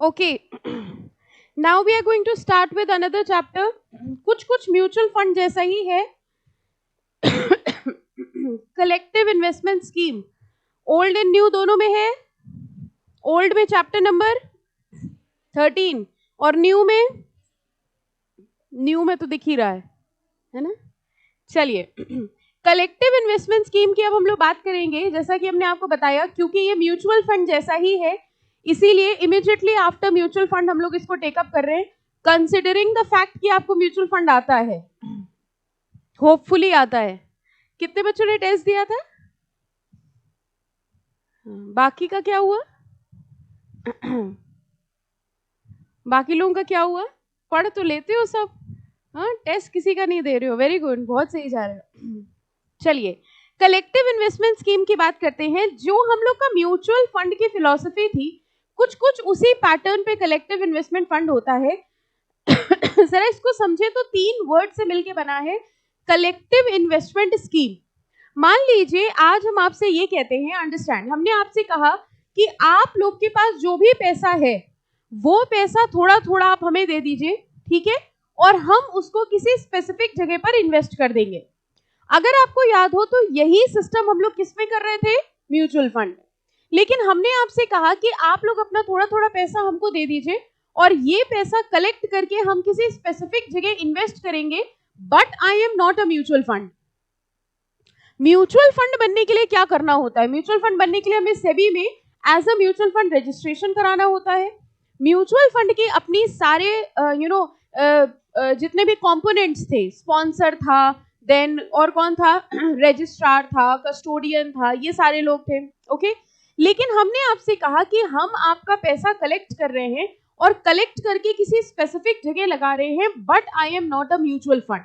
Okay. Now we are going to start with another chapter. कुछ mutual fund जैसा ही है. Collective investment scheme old and new दोनों में है. ओल्ड में चैप्टर नंबर 13 और न्यू में तो दिख ही रहा है ना. चलिए, कलेक्टिव इन्वेस्टमेंट स्कीम की अब हम लोग बात करेंगे. जैसा कि हमने आपको बताया, क्योंकि ये म्यूचुअल फंड जैसा ही है, इसीलिए इमीडिएटली आफ्टर म्यूचुअल फंड हम लोग इसको टेकअप कर रहे हैं, कंसिडरिंग द फैक्ट कि आपको म्यूचुअल फंड आता है, होपफुली आता है. कितने बच्चों ने टेस्ट दिया था? बाकी का क्या हुआ? बाकी लोगों का क्या हुआ? पढ़ तो लेते हो सब, हाँ, टेस्ट किसी का नहीं दे रहे हो. वेरी गुड, बहुत सही जा रहे हो. चलिए, कलेक्टिव इन्वेस्टमेंट स्कीम की बात करते हैं. जो हम लोग का म्यूचुअल फंड की फिलॉसफी थी, कुछ उसी पैटर्न पे कलेक्टिव इन्वेस्टमेंट फंड होता है. जरा इसको समझे तो 3 वर्ड से मिलके बना है कलेक्टिव इन्वेस्टमेंट स्कीम. मान लीजिए आज हम आपसे ये कहते हैं, अंडरस्टैंड, हमने आपसे कहा कि आप लोग के पास जो भी पैसा है वो पैसा थोड़ा थोड़ा आप हमें दे दीजिए, ठीक है, और हम उसको किसी स्पेसिफिक जगह पर इन्वेस्ट कर देंगे. अगर आपको याद हो तो यही सिस्टम हम लोग किस में कर रहे थे? Mutual fund. लेकिन हमने आपसे कहा कि आप लोग अपना थोड़ा थोड़ा पैसा हमको दे दीजिए और ये पैसा कलेक्ट करके हम किसी स्पेसिफिक जगह इन्वेस्ट करेंगे. But I am not a mutual fund. Mutual fund बनने के लिए क्या करना होता है? म्यूचुअल फंड बनने के लिए हमें सेबी में as a mutual fund registration कराना होता है. म्यूचुअल फंड की अपनी सारे जितने भी कंपोनेंट्स थे, स्पॉन्सर था, देन और कौन था, रजिस्ट्रार था, कस्टोडियन था, ये सारे लोग थे. ओके, लेकिन हमने आपसे कहा कि हम आपका पैसा कलेक्ट कर रहे हैं और कलेक्ट करके किसी स्पेसिफिक जगह लगा रहे हैं, but I am not a mutual fund.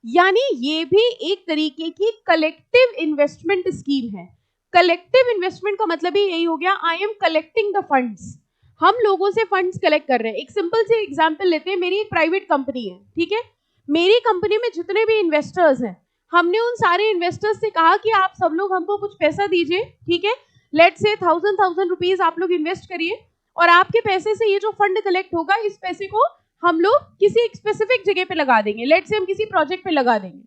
यानी ये भी एक तरीके की कलेक्टिव इन्वेस्टमेंट स्कीम है. कलेक्टिव इन्वेस्टमेंट का मतलब ही यही हो गया, I am collecting the funds. हम लोगों से फंड्स कलेक्ट कर रहे हैं. एक सिंपल से एग्जांपल लेते हैं. मेरी एक प्राइवेट कंपनी है, ठीक है. मेरी कंपनी में जितने भी इन्वेस्टर्स हैं, हमने उन सारे इन्वेस्टर्स से कहा कि आप सब लोग हमको कुछ पैसा दीजिए, ठीक है. लेट्स से 1000 रुपीज आप लोग इन्वेस्ट करिए और आपके पैसे से ये जो फंड कलेक्ट होगा, इस पैसे को हम लोग किसी एक स्पेसिफिक जगह पे लगा देंगे. लेट्स से हम किसी प्रोजेक्ट पे लगा देंगे.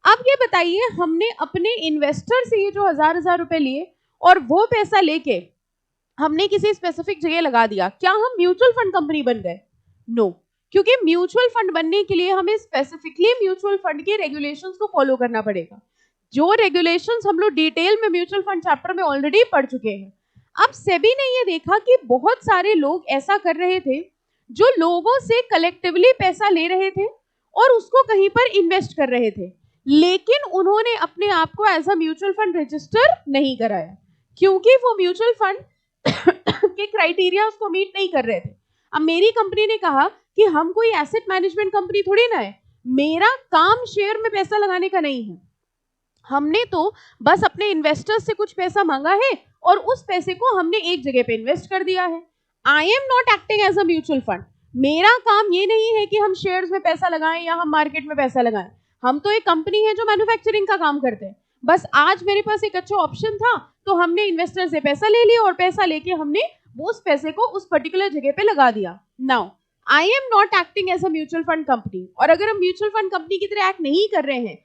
अब ये बताइए, हमने अपने इन्वेस्टर से ये जो 1000 रुपए लिए और वो पैसा लेके हमने किसी स्पेसिफिक जगह लगा दिया, क्या हम म्यूचुअल फंड कंपनी बन गए? नो, क्योंकि म्यूचुअल फंड बनने के लिए हमें स्पेसिफिकली म्यूचुअल फंड के रेगुलेशंस को फॉलो करना पड़ेगा, जो रेगुलेशंस हम लोग डिटेल में म्यूचुअल फंड चैप्टर में ऑलरेडी पढ़ चुके हैं. अब सेबी ने ये देखा कि बहुत सारे लोग ऐसा कर रहे थे जो लोगों से कलेक्टिवली पैसा ले रहे थे और उसको कहीं पर इन्वेस्ट कर रहे थे, लेकिन उन्होंने अपने आप को as a mutual fund register नहीं कराया, क्योंकि वो म्यूचुअल फंड के क्राइटेरिया उसको मीट नहीं कर रहे थे. अब मेरी कंपनी ने कहा कि हम कोई एसेट मैनेजमेंट कंपनी थोड़ी ना है, मेरा काम शेयर में पैसा लगाने का नहीं है. हमने तो बस अपने इन्वेस्टर्स से कुछ पैसा मांगा है और उस पैसे को हमने एक जगह पे इन्वेस्ट कर दिया है. I am not acting as a mutual fund. मेरा काम ये नहीं है कि हम शेयर्स में पैसा लगाएं या हम मार्केट में पैसा लगाएं. हम तो एक कंपनी है जो मैन्युफैक्चरिंग का काम करते हैं. बस आज मेरे पास एक अच्छा ऑप्शन था तो हमने इन्वेस्टर से पैसा ले लिया और पैसा लेके हमने उस पैसे को उस पर्टिकुलर जगह पे लगा दिया. Now I am not acting as a mutual fund company. और अगर हम म्यूचुअल फंड कंपनी की तरह एक्ट नहीं कर रहे हैं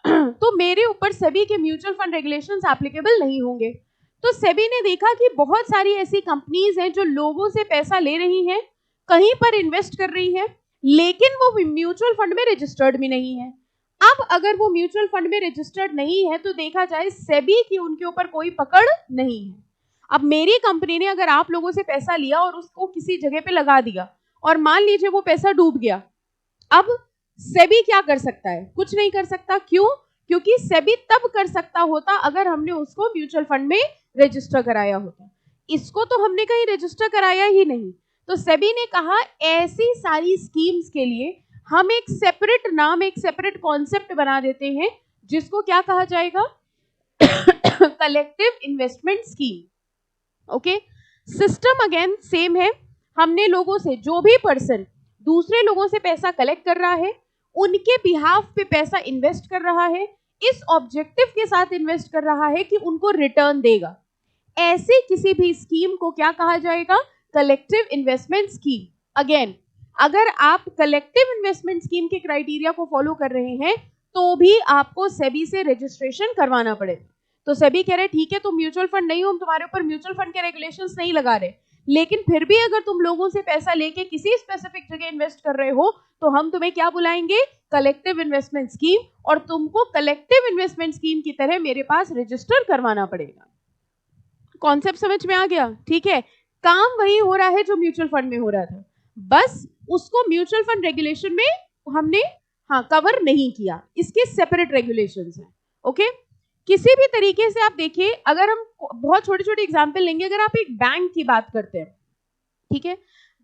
तो मेरे ऊपर सेबी के म्यूचुअल फंड रेगुलेशंस एप्लीकेबल नहीं होंगे. तो सेबी ने देखा कि बहुत सारी ऐसी कंपनीज हैं जो लोगों से पैसा ले रही हैं, कहीं पर इन्वेस्ट कर रही हैं, लेकिन वो म्यूचुअल फंड में रजिस्टर्ड भी नहीं है. अब अगर वो म्यूचुअल फंड में रजिस्टर्ड नहीं है तो देखा जाए सेबी की उनके ऊपर कोई पकड़ नहीं है. अब मेरी कंपनी ने अगर आप लोगों से पैसा लिया और उसको किसी जगह पे लगा दिया और मान लीजिए वो पैसा डूब गया, अब सेबी क्या कर सकता है? कुछ नहीं कर सकता. क्यों? क्योंकि सेबी तब कर सकता होता अगर हमने उसको म्यूचुअल फंड में रजिस्टर कराया होता. इसको तो हमने कहीं रजिस्टर कराया ही नहीं. तो सेबी ने कहा ऐसी सारी स्कीम्स के लिए हम एक सेपरेट नाम, एक सेपरेट कॉन्सेप्ट बना देते हैं, जिसको क्या कहा जाएगा? Collective investment scheme. Okay, system again same है. हमने लोगों से, जो भी पर्सन दूसरे लोगों से पैसा कलेक्ट कर रहा है, उनके बिहाफ पे पैसा इन्वेस्ट कर रहा है, इस ऑब्जेक्टिव के साथ इन्वेस्ट कर रहा है कि उनको रिटर्न देगा. ऐसे किसी भी स्कीम को क्या कहा जाएगा? Collective investment scheme. अगेन, अगर आप कलेक्टिव इन्वेस्टमेंट स्कीम के क्राइटेरिया को फॉलो कर रहे हैं तो भी आपको सेबी से रजिस्ट्रेशन करवाना पड़ेगा। तो सेबी कह रहे ठीक है तुम म्यूचुअल फंड नहीं हो, हम तुम्हारे ऊपर म्यूचुअल फंड के रेगुलेशंस नहीं लगा रहे, लेकिन फिर भी अगर तुम लोगों से पैसा लेके किसी स्पेसिफिक जगह इन्वेस्ट कर रहे हो तो हम तुम्हें क्या बुलाएंगे, कलेक्टिव इन्वेस्टमेंट स्कीम, और तुमको कलेक्टिव इन्वेस्टमेंट स्कीम की तरह मेरे पास रजिस्टर करवाना पड़ेगा। कॉन्सेप्ट समझ में आ गया? ठीक है, काम वही हो रहा है जो म्यूचुअल फंड में हो रहा था, बस उसको म्यूचुअल फंड रेगुलेशन में हमने कवर नहीं किया, इसके सेपरेट रेगुलेशंस हैं। ओके, किसी भी तरीके से आप देखिए, अगर हम बहुत छोटे छोटे एग्जाम्पल लेंगे, अगर आप एक बैंक की बात करते हैं, ठीक है,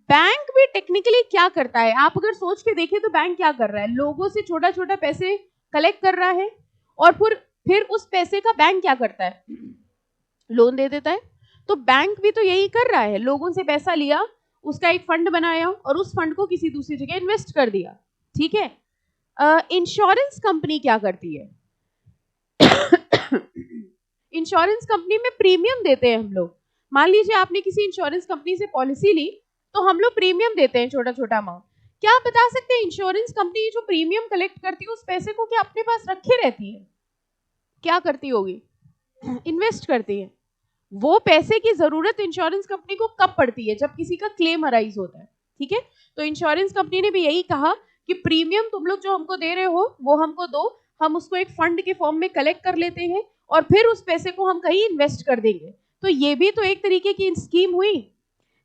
बैंक भी टेक्निकली क्या करता है, आप अगर सोच के देखें तो बैंक क्या कर रहा है, लोगों से छोटा छोटा पैसे कलेक्ट कर रहा है और फिर उस पैसे का बैंक क्या करता है, लोन दे देता है। तो बैंक भी तो यही कर रहा है, लोगों से पैसा लिया, उसका एक फंड बनाया और उस फंड को किसी दूसरी जगह इन्वेस्ट कर दिया। ठीक है, इंश्योरेंस कंपनी क्या करती है, इंश्योरेंस कंपनी में प्रीमियम देते हैं हम लोग। मान लीजिए आपने किसी इंश्योरेंस कंपनी से पॉलिसी ली तो हम लोग प्रीमियम देते हैं, छोटा छोटा अमाउंट। क्या आप बता सकते हैं इंश्योरेंस कंपनी जो प्रीमियम कलेक्ट करती है उस पैसे को क्या अपने पास रखे रहती है, क्या करती होगी, इन्वेस्ट करती है। वो पैसे की जरूरत इंश्योरेंस कंपनी को कब पड़ती है, जब किसी का क्लेम अराइज होता है। ठीक है, तो इंश्योरेंस कंपनी ने भी यही कहा कि प्रीमियम तुम लोग जो हमको दे रहे हो वो हमको दो, हम उसको एक फंड के फॉर्म में कलेक्ट कर लेते हैं और फिर उस पैसे को हम कहीं इन्वेस्ट कर देंगे। तो ये भी तो एक तरीके की स्कीम हुई,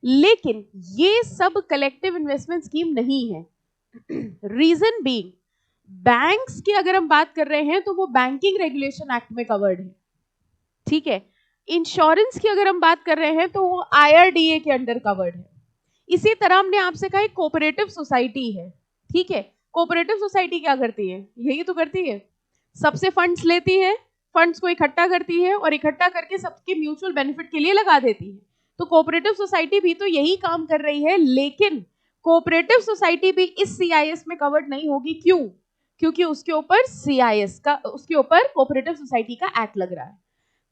लेकिन ये सब कलेक्टिव इन्वेस्टमेंट स्कीम नहीं है। रीजन बीइंग, बैंक्स की अगर हम बात कर रहे हैं तो वो बैंकिंग रेगुलेशन एक्ट में कवर्ड है। ठीक है, इंश्योरेंस की अगर हम बात कर रहे हैं तो वो IRDA के अंडर कवर्ड है। इसी तरह हमने आपसे कहा कोऑपरेटिव सोसाइटी है। ठीक है, कोऑपरेटिव सोसाइटी क्या करती है, यही तो करती है, सबसे फंड्स लेती है, फंड्स को इकट्ठा करती है और इकट्ठा करके सबके म्यूचुअल बेनिफिट के लिए लगा देती है। तो कोऑपरेटिव सोसाइटी भी तो यही काम कर रही है, लेकिन कोऑपरेटिव सोसाइटी भी इस CIS में कवर्ड नहीं होगी। क्यों? क्योंकि उसके ऊपर CIS का, उसके ऊपर कोऑपरेटिव सोसाइटी का एक्ट लग रहा है।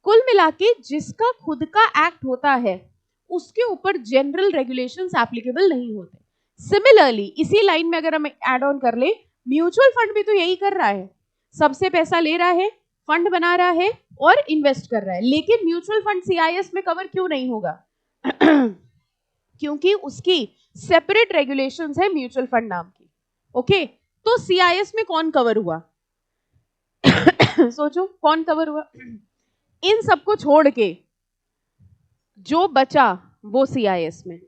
कुल मिला के जिसका खुद का एक्ट होता है उसके ऊपर जनरल रेगुलेशंस एप्लीकेबल नहीं होते। सिमिलरली इसी लाइन में अगर हम ऐड ऑन कर ले, म्यूचुअल फंड भी तो यही कर रहा है, सबसे पैसा ले रहा है, फंड बना रहा है और इन्वेस्ट कर रहा है, लेकिन म्यूचुअल फंड CIS में कवर क्यों नहीं होगा? क्योंकि उसकी सेपरेट रेगुलेशंस है म्यूचुअल फंड नाम की। ओके, तो CIS में कौन कवर हुआ? सोचो कौन कवर हुआ? इन सबको छोड़ के जो बचा वो CIS में।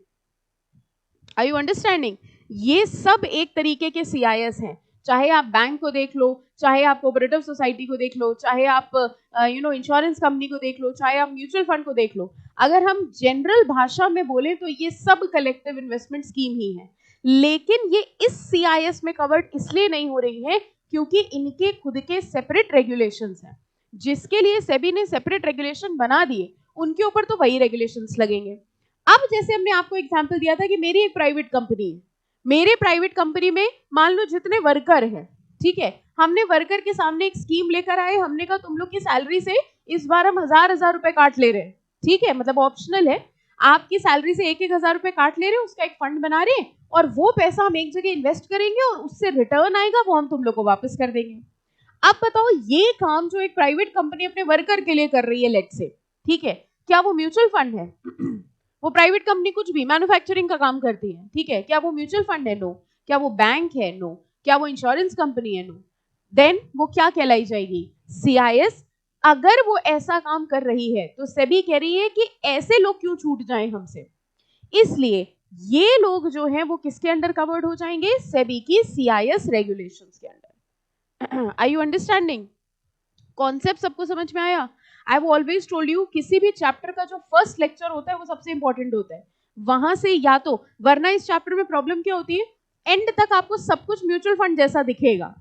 Are you understanding? ये सब एक तरीके के CIS हैं, चाहे आप बैंक को देख लो, चाहे आप कोऑपरेटिव सोसाइटी को देख लो, चाहे आप इंश्योरेंस कंपनी को देख लो, चाहे आप म्यूचुअल फंड को देख लो। अगर हम जनरल भाषा में बोले तो ये सब कलेक्टिव इन्वेस्टमेंट स्कीम ही है, लेकिन ये इस CIS में कवर्ड इसलिए नहीं हो रही है क्योंकि इनके खुद के सेपरेट रेगुलेशंस हैं। जिसके लिए सेबी ने सेपरेट रेगुलेशन बना दिए उनके ऊपर तो वही रेगुलेशंस लगेंगे। अब जैसे हमने आपको एग्जांपल दिया था कि मेरी एक प्राइवेट कंपनी है, मेरे प्राइवेट कंपनी में मान लो जितने वर्कर हैं, ठीक है, हमने वर्कर के सामने एक स्कीम लेकर आए, हमने कहा तुम लोग की सैलरी से इस बार हम 1000 रुपए काट ले रहे हैं। ठीक है, मतलब ऑप्शनल है, आपकी सैलरी से 1000 रुपए काट ले रहे हैं, उसका एक फंड बना रहे हैं और वो पैसा हम एक जगह इन्वेस्ट करेंगे और उससे रिटर्न आएगा वो हम तुम लोग को वापस कर देंगे। अब बताओ ये काम जो एक प्राइवेट कंपनी अपने वर्कर के लिए कर रही है, लेट्स से, ठीक है, क्या वो म्यूचुअल फंड है? वो प्राइवेट कंपनी कुछ भी मैन्युफैक्चरिंग का काम करती है, ठीक है, क्या वो म्यूचुअल फंड है? नो। क्या वो बैंक है? नो। क्या वो इंश्योरेंस कंपनी है? नो। देन वो क्या कहलाई जाएगी? CIS। अगर वो ऐसा काम कर रही है तो सेबी कह रही है कि ऐसे लोग क्यों छूट जाएं हमसे, इसलिए ये लोग जो हैं वो किसके अंडर कवर्ड हो जाएंगे? सेबी की CIS रेगुलेशंस के अंडर। Are you understanding? कॉन्सेप्ट सबको समझ में आया? I have always told you, किसी भी चैप्टर का जो फर्स्ट लेक्चर होता है वो सबसे इंपॉर्टेंट होता है, वहां से या तो, वरना इस चैप्टर में प्रॉब्लम क्या होती है, एंड तक आपको सब कुछ म्यूचुअल फंड जैसा दिखेगा।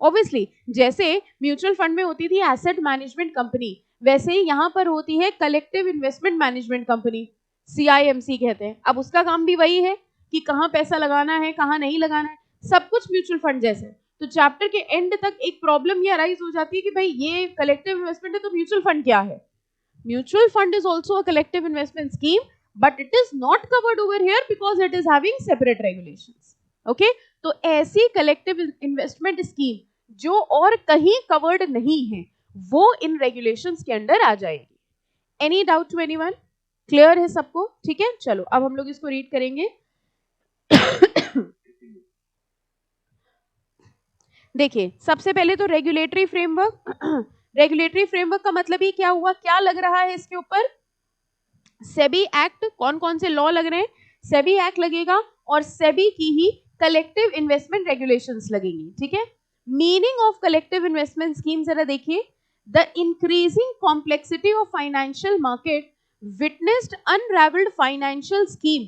ऑब्वियसली जैसे म्यूचुअल फंड में होती थी एसेट मैनेजमेंट कंपनी, वैसे ही यहाँ पर होती है collective investment management company, CIMC कहते हैं। अब उसका काम भी वही है कि कहाँ पैसा लगाना है, कहाँ नहीं लगाना है, सब कुछ म्यूचुअल फंड जैसे। तो चैप्टर के एंड तक एक प्रॉब्लम ये अराइज हो जाती है कि भाई ये कलेक्टिव इन्वेस्टमेंट है तो म्यूचुअल फंड क्या है? Mutual fund is also a collective investment scheme, but it is not covered over here because it is having separate regulations. Okay, तो ऐसी collective investment scheme जो और कहीं covered नहीं है वो इन regulations के अंदर आ जाएगी. Any doubt to anyone? Clear है सबको? ठीक है, चलो अब हम लोग इसको read करेंगे. देखिए, सबसे पहले तो रेगुलेटरी फ्रेमवर्क. रेगुलेटरी फ्रेमवर्क का मतलब ही क्या हुआ, क्या लग रहा है इसके ऊपर? सेबी एक्ट. कौन कौन से लॉ लग रहे हैं? सेबी एक्ट लगेगा और सेबी की ही कलेक्टिव इन्वेस्टमेंट रेगुलेशंस लगेंगी. ठीक है, meaning of collective investment scheme जरा देखिए. The increasing complexity of financial market witnessed unravelled financial scheme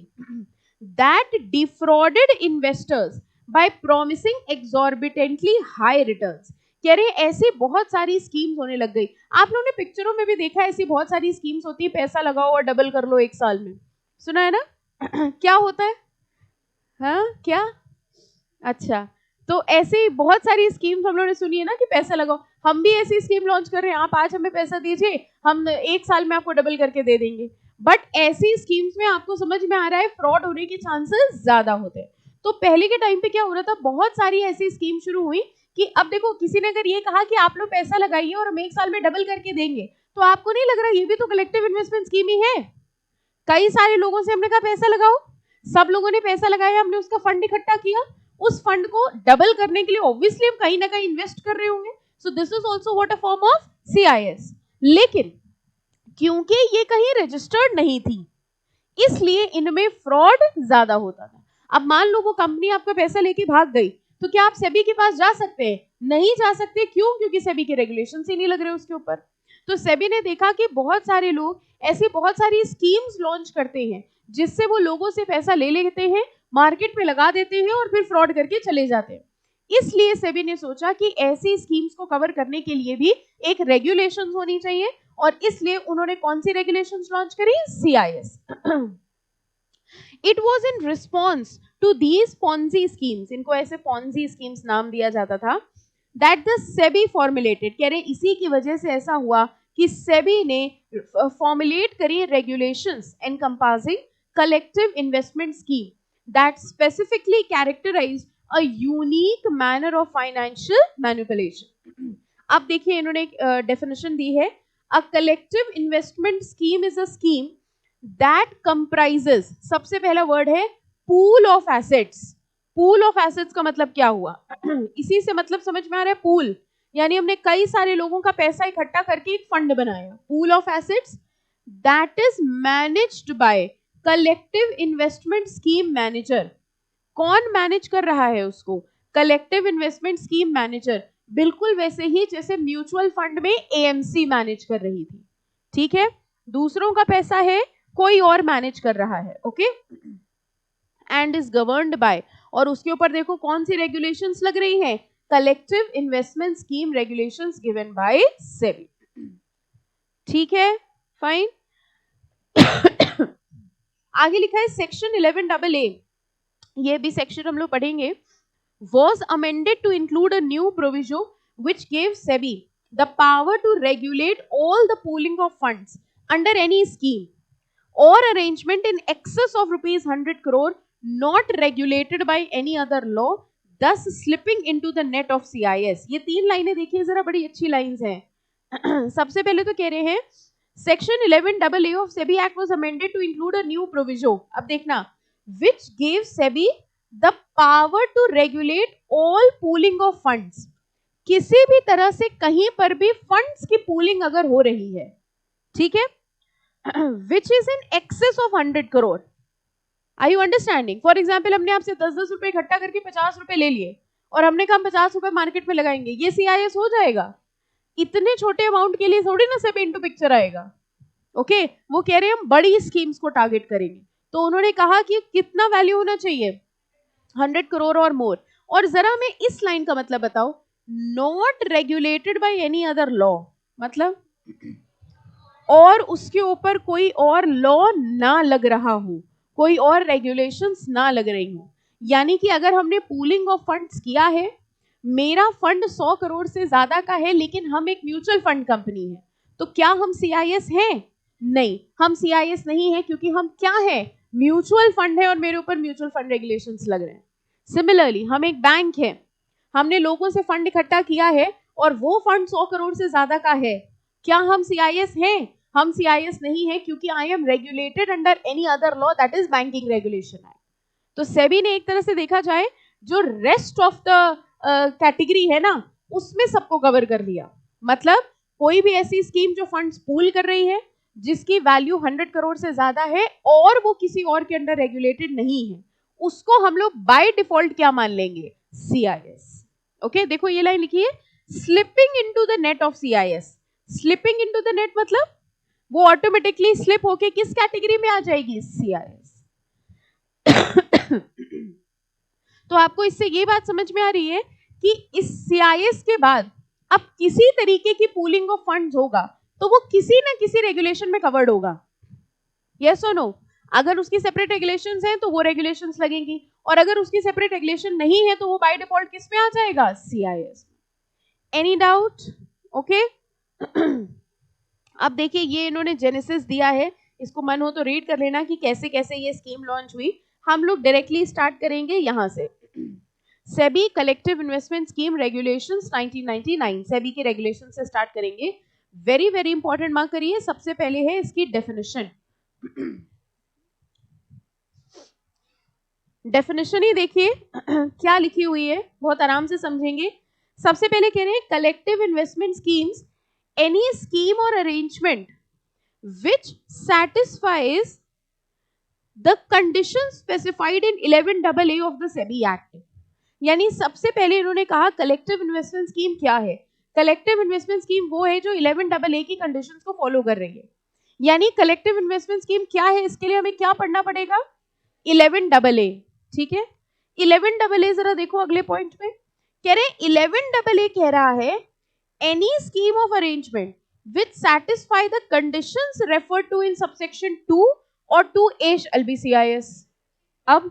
that defrauded investors by promising exorbitantly high returns. कह रहे ऐसी बहुत सारी स्कीम्स होने लग गई. आप लोगों ने पिक्चरों में भी देखा है, ऐसी बहुत सारी स्कीम्स होती है, पैसा लगाओ और डबल कर लो एक साल में. सुना है ना? क्या होता है? हाँ क्या? अच्छा, तो ऐसी बहुत सारी स्कीम्स हम लोगों ने सुनी है ना कि पैसा लगाओ. हम भी ऐसी स्कीम लॉन्च कर रहे हैं, आप आज हमें पैसा दीजिए, हम एक साल में आपको डबल करके दे देंगे. बट ऐसी स्कीम्स में आपको समझ में आ रहा है फ्रॉड होने के चांसेस ज्यादा होते हैं. तो पहले के टाइम पे क्या हो रहा था, बहुत सारी ऐसी स्कीम शुरू हुई कि अब देखो किसी ने अगर ये कहा कि आप लोग पैसा लगाइए और हम एक साल में डबल करके देंगे, तो आपको नहीं लग रहा ये भी तो कलेक्टिव इन्वेस्टमेंट स्कीम ही है? कई सारे लोगों से हमने कहा पैसा लगाओ, सब लोगों ने पैसा लगाया, हमने उसका फंड इकट्ठा किया, उस फंड को डबल करने के लिए ऑब्वियसली हम कहीं ना कहीं इन्वेस्ट कर रहे होंगे. So this is also what a form of CIS. लेकिन क्योंकि ये कहीं रजिस्टर्ड नहीं थी इसलिए इनमें फ्रॉड ज्यादा होता था. अब मान लो वो कंपनी आपका पैसा लेके भाग गई, तो क्या आप सेबी के पास जा सकते हैं? नहीं जा सकते. क्यों? क्योंकि सेबी के रेगुलेशंस ही नहीं लग रहे उसके ऊपर. तो सेबी ने देखा कि बहुत सारे लोग ऐसी बहुत सारी स्कीम्स लॉन्च करते हैं जिससे वो लोगों से पैसा ले लेते हैं, मार्केट में लगा देते हैं और फिर फ्रॉड करके चले जाते हैं. इसलिए सेबी ने सोचा कि ऐसी स्कीम्स को कवर करने के लिए भी एक रेगुलेशंस होनी चाहिए और इसलिए उन्होंने कौन सी रेगुलेशंस लॉन्च करी? CIS. It was in response to these Ponzi schemes, इनको ऐसे Ponzi schemes नाम दिया जाता था, that the SEBI formulated. कह रहे इसी की वजह से ऐसा हुआ कि SEBI ने formulate करी regulations encompassing collective investment scheme that specifically characterized a unique manner of financial manipulation. अब देखिए इन्होंने एक definition दी है. A collective investment scheme is a scheme that comprises, सबसे पहला वर्ड है pool of assets. pool of assets का मतलब क्या हुआ? इसी से मतलब समझ में आ रहा है, pool यानी हमने कई सारे लोगों का पैसा इकट्ठा करके एक फंड बनाया. pool of assets that is managed by collective investment scheme manager. कौन मैनेज कर रहा है उसको? collective investment scheme manager. बिल्कुल वैसे ही जैसे म्यूचुअल फंड में AMC मैनेज कर रही थी. ठीक है, दूसरों का पैसा है, कोई और मैनेज कर रहा है. Okay, and is governed bye, और उसके ऊपर देखो कौन सी रेगुलेशंस लग रही हैं? Collective investment scheme regulations given by SEBI. ठीक है, फाइन. आगे लिखा है सेक्शन 11AA. ये भी सेक्शन हम लोग पढ़ेंगे. was amended to include a new provision which gave SEBI the power to regulate all the pooling of funds under any scheme or arrangement in excess of rupees 100 crore not regulated by any other law, thus slipping into the net of CIS. ये तीन लाइनें देखिए जरा, बड़ी अच्छी lines हैं. सबसे पहले तो कह रहे हैं section 11AA of SEBI Act was amended to include a new provision. अब देखना, which gave SEBI the power to regulate all pooling of funds. किसी भी तरह से कहीं पर भी फंड्स की पूलिंग अगर हो रही है, ठीक है, which is in excess of 100 crore. Are you understanding? For example, हमने आपसे 10-10 रुपए इकट्ठा करके 50 रुपए ले लिए और हमने कहा 50 रुपए मार्केट में लगाएंगे, ये CIS हो जाएगा? इतने छोटे अमाउंट के लिए थोड़ी ना सब इनटू पिक्चर आएगा. ओके, वो कह रहे हैं हम बड़ी स्कीम्स को टारगेट करेंगे. तो उन्होंने कहा कि कितना वैल्यू होना चाहिए? 100 करोड़ और मोर. और जरा हमें इस लाइन का मतलब बताओ, not regulated by any other law, मतलब और उसके ऊपर कोई और लॉ ना लग रहा हो, कोई और रेगुलेशंस ना लग रही हो. यानी कि अगर हमने पूलिंग ऑफ फंड्स किया है, मेरा फंड 100 करोड़ से ज्यादा का है लेकिन हम एक म्यूचुअल फंड कंपनी है, तो क्या हम CIS हैं? नहीं, हम CIS नहीं है क्योंकि हम क्या है, म्यूचुअल फंड है और मेरे ऊपर म्यूचुअल फंड रेगुलेशंस लग रहे हैं। सिमिलरली हम एक बैंक है, हमने लोगों से फंड इकट्ठा किया है और वो फंड 100 करोड़ से ज्यादा का है, क्या हम CIS हैं? हम CIS नहीं है क्योंकि I am regulated under any other law, that is banking regulation act. तो सेबी ने एक तरह से देखा जाए जो रेस्ट ऑफ द कैटेगरी है ना, उसमें सबको कवर कर लिया। मतलब कोई भी ऐसी स्कीम जो फंड्स पूल कर रही है जिसकी वैल्यू 100 करोड़ से ज्यादा है और वो किसी और के अंडर रेगुलेटेड नहीं है, उसको हम लोग बाय डिफॉल्ट क्या मान लेंगे, CIS। ओके, देखो ये लाइन लिखी है, slipping into the net of CIS। Slipping into the net मतलब वो ऑटोमेटिकली स्लिप होके किस कैटेगरी में आ जाएगी, CIS। तो आपको इससे ये बात समझ में आ रही है कि इस CIS के बाद अब किसी तरीके की पूलिंग ऑफ फंड्स होगा तो वो किसी ना किसी रेगुलेशन में कवर्ड होगा, यस और नो। अगर उसकी सेपरेट रेगुलेशंस हैं तो वो रेगुलेशंस लगेंगी, और अगर उसकी सेपरेट रेगुलेशन नहीं है तो वो बाय डिफॉल्ट किस में आ जाएगा, CIS। Any doubt? ओके। अब देखिए ये इन्होंने जेनेसिस दिया है, इसको मन हो तो रीड कर लेना कि कैसे कैसे ये स्कीम लॉन्च हुई। हम लोग डायरेक्टली स्टार्ट करेंगे यहां से। SEBI collective investment scheme regulations 1999, SEBI के रेगुलेशन से स्टार्ट करेंगे। वेरी वेरी इंपॉर्टेंट, मार्क करिए। सबसे पहले है इसकी डेफिनेशन। डेफिनेशन ही देखिए क्या लिखी हुई है, बहुत आराम से समझेंगे। सबसे पहले कह रहे हैं collective investment schemes, any scheme और arrangement which satisfies the conditions specified in 11AA of the SEBI Act। यानी सबसे पहले इन्होंने कहा कलेक्टिव इन्वेस्टमेंट स्कीम क्या है। कलेक्टिव इन्वेस्टमेंट स्कीम वो है जो 11AA की कंडीशंस को फॉलो कर रही है। यानी कलेक्टिव इन्वेस्टमेंट स्कीम क्या है, इसके लिए हमें क्या पढ़ना पड़ेगा, 11AA। ठीक है, 11AA जरा देखो अगले पॉइंट में कह रहे हैं 11AA कह रहा है any scheme of arrangement which satisfy the conditions referred to in subsection 2 or 2A shall be CIS। अब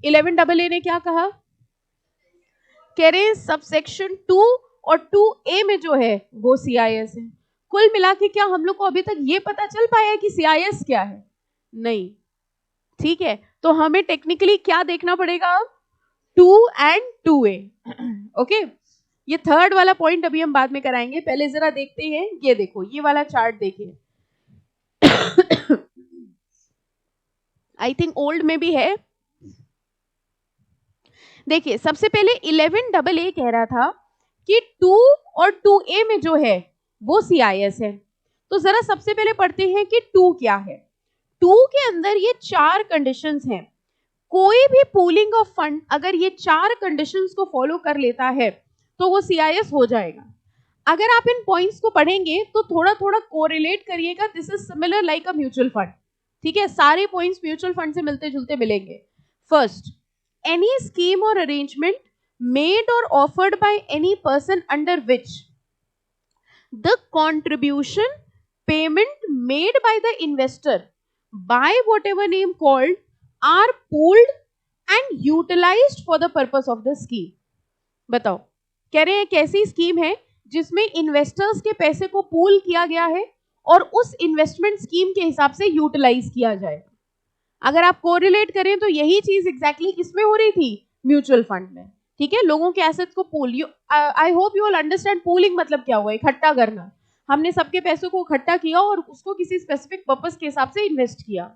11AA ने क्या कहा, कह रहे हैं सबसेक्शन 2 और 2A में जो है वो CIS है। कुल मिला के क्या हम लोग को अभी तक ये पता चल पाया है कि CIS क्या है, नहीं। ठीक है, तो हमें टेक्निकली क्या देखना पड़ेगा अब, 2 and 2A। ओके, ये थर्ड वाला पॉइंट अभी हम बाद में कराएंगे, पहले जरा देखते हैं। ये देखो ये वाला चार्ट देखिए, आई थिंक ओल्ड में भी है। देखिए सबसे पहले 11AA कह रहा था कि 2 और 2A में जो है वो CIS है। तो जरा सबसे पहले पढ़ते हैं कि 2 क्या है। 2 के अंदर ये 4 कंडीशंस हैं। कोई भी पूलिंग ऑफ फंड अगर ये 4 कंडीशंस को फॉलो कर लेता है तो वो CIS हो जाएगा। अगर आप इन पॉइंट्स को पढ़ेंगे तो थोड़ा थोड़ा कोरिलेट करिएगा, this is similar like a mutual fund. ठीक है, सारे पॉइंट्स म्यूचुअल फंड से मिलते जुलते मिलेंगे। फर्स्ट, एनी स्कीम और arrangement made or offered by any person under which the contribution payment made by the investor by whatever name called are pooled and utilised for the purpose of the scheme. बताओ, कह रहे हैं कैसी scheme है जिसमें investors के पैसे को पूल किया गया है और उस इन्वेस्टमेंट स्कीम के हिसाब से यूटिलाइज किया जाएगा। अगर आप कोरिलेट करें तो यही चीज एग्जैक्टली किसमें हो रही थी, म्यूचुअल फंड में। ठीक है, लोगों के एसेट्स को pool, I hope you all understand pooling मतलब क्या हुआ, इकट्ठा करना। हमने सबके पैसों को इकट्ठा किया और उसको किसी स्पेसिफिक पर्पस के हिसाब से इन्वेस्ट किया।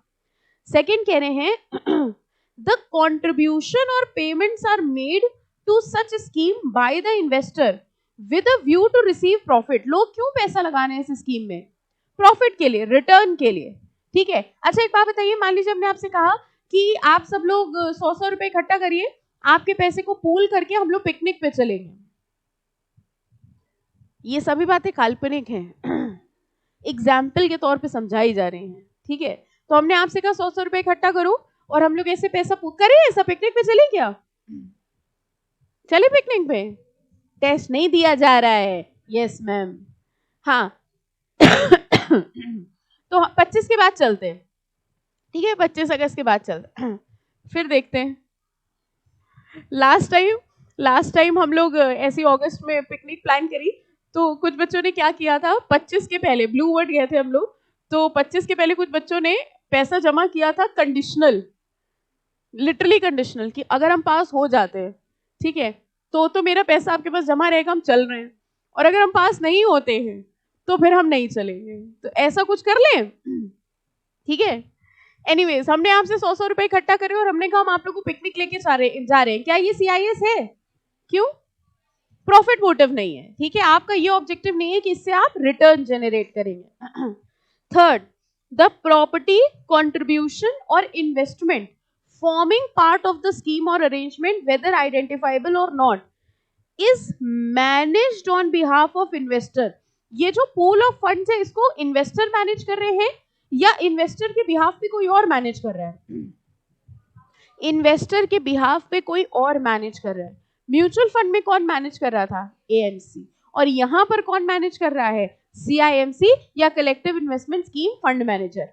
सेकेंड कह रहे हैं the contribution or payments are made to such scheme by the investor with a view to receive profit। लोग क्यों पैसा लगा रहे हैं इस स्कीम में, प्रॉफिट के लिए, रिटर्न के लिए। ठीक है, अच्छा एक बात बताइए, मान लीजिए हमने आपसे कहा कि आप सब लोग 100 रुपए इकट्ठा करिए, आपके पैसे को पूल करके हम लोग पिकनिक पे चलेंगे। ये सभी बातें काल्पनिक हैं, एग्जाम्पल के तौर पे समझाई जा रही हैं। ठीक है, तो हमने आपसे कहा 100 रुपए इकट्ठा करो और हम लोग ऐसे पैसा करें, ऐसा पिकनिक पे चले क्या, चले पिकनिक पे, टेस्ट नहीं दिया जा रहा है, यस मैम। हाँ तो 25 के बाद चलते हैं। ठीक है, 25 अगस्त के बाद चलते हैं, फिर देखते हैं। लास्ट टाइम हम लोग ऐसी अगस्त में पिकनिक प्लान करी तो कुछ बच्चों ने क्या किया था, 25 के पहले ब्लू वर्ड गए थे हम लोग, तो 25 के पहले कुछ बच्चों ने पैसा जमा किया था कंडीशनल, लिटरली कंडीशनल, कि अगर हम पास हो जाते हैं, ठीक है, तो मेरा पैसा आपके पास जमा रहेगा, हम चल रहे हैं, और अगर हम पास नहीं होते हैं तो फिर हम नहीं चलेंगे। तो ऐसा कुछ कर लें, ठीक है। एनीवेज, हमने आपसे 100 रुपए इकट्ठा करे और हमने कहा हम आप लोगों को पिकनिक लेके जा रहे हैं। क्या ये CIS है? क्यों? प्रॉफिट मोटिव नहीं है, ठीक है। आपका ये ऑब्जेक्टिव नहीं है कि इससे आप रिटर्न जनरेट करेंगे। थर्ड, द प्रॉपर्टी कंट्रीब्यूशन और investment forming part of the scheme or arrangement, whether identifiable or not, is managed on behalf of investor। ये जो pool of funds है, इसको investor manage कर रहे हैं या investor के behalf पे कोई और manage कर रहा है? investor के behalf पे कोई और manage कर रहा है। म्यूचुअल फंड में कौन मैनेज कर रहा था? AMC। और यहां पर कौन मैनेज कर रहा है? CIMC या collective investment scheme fund manager,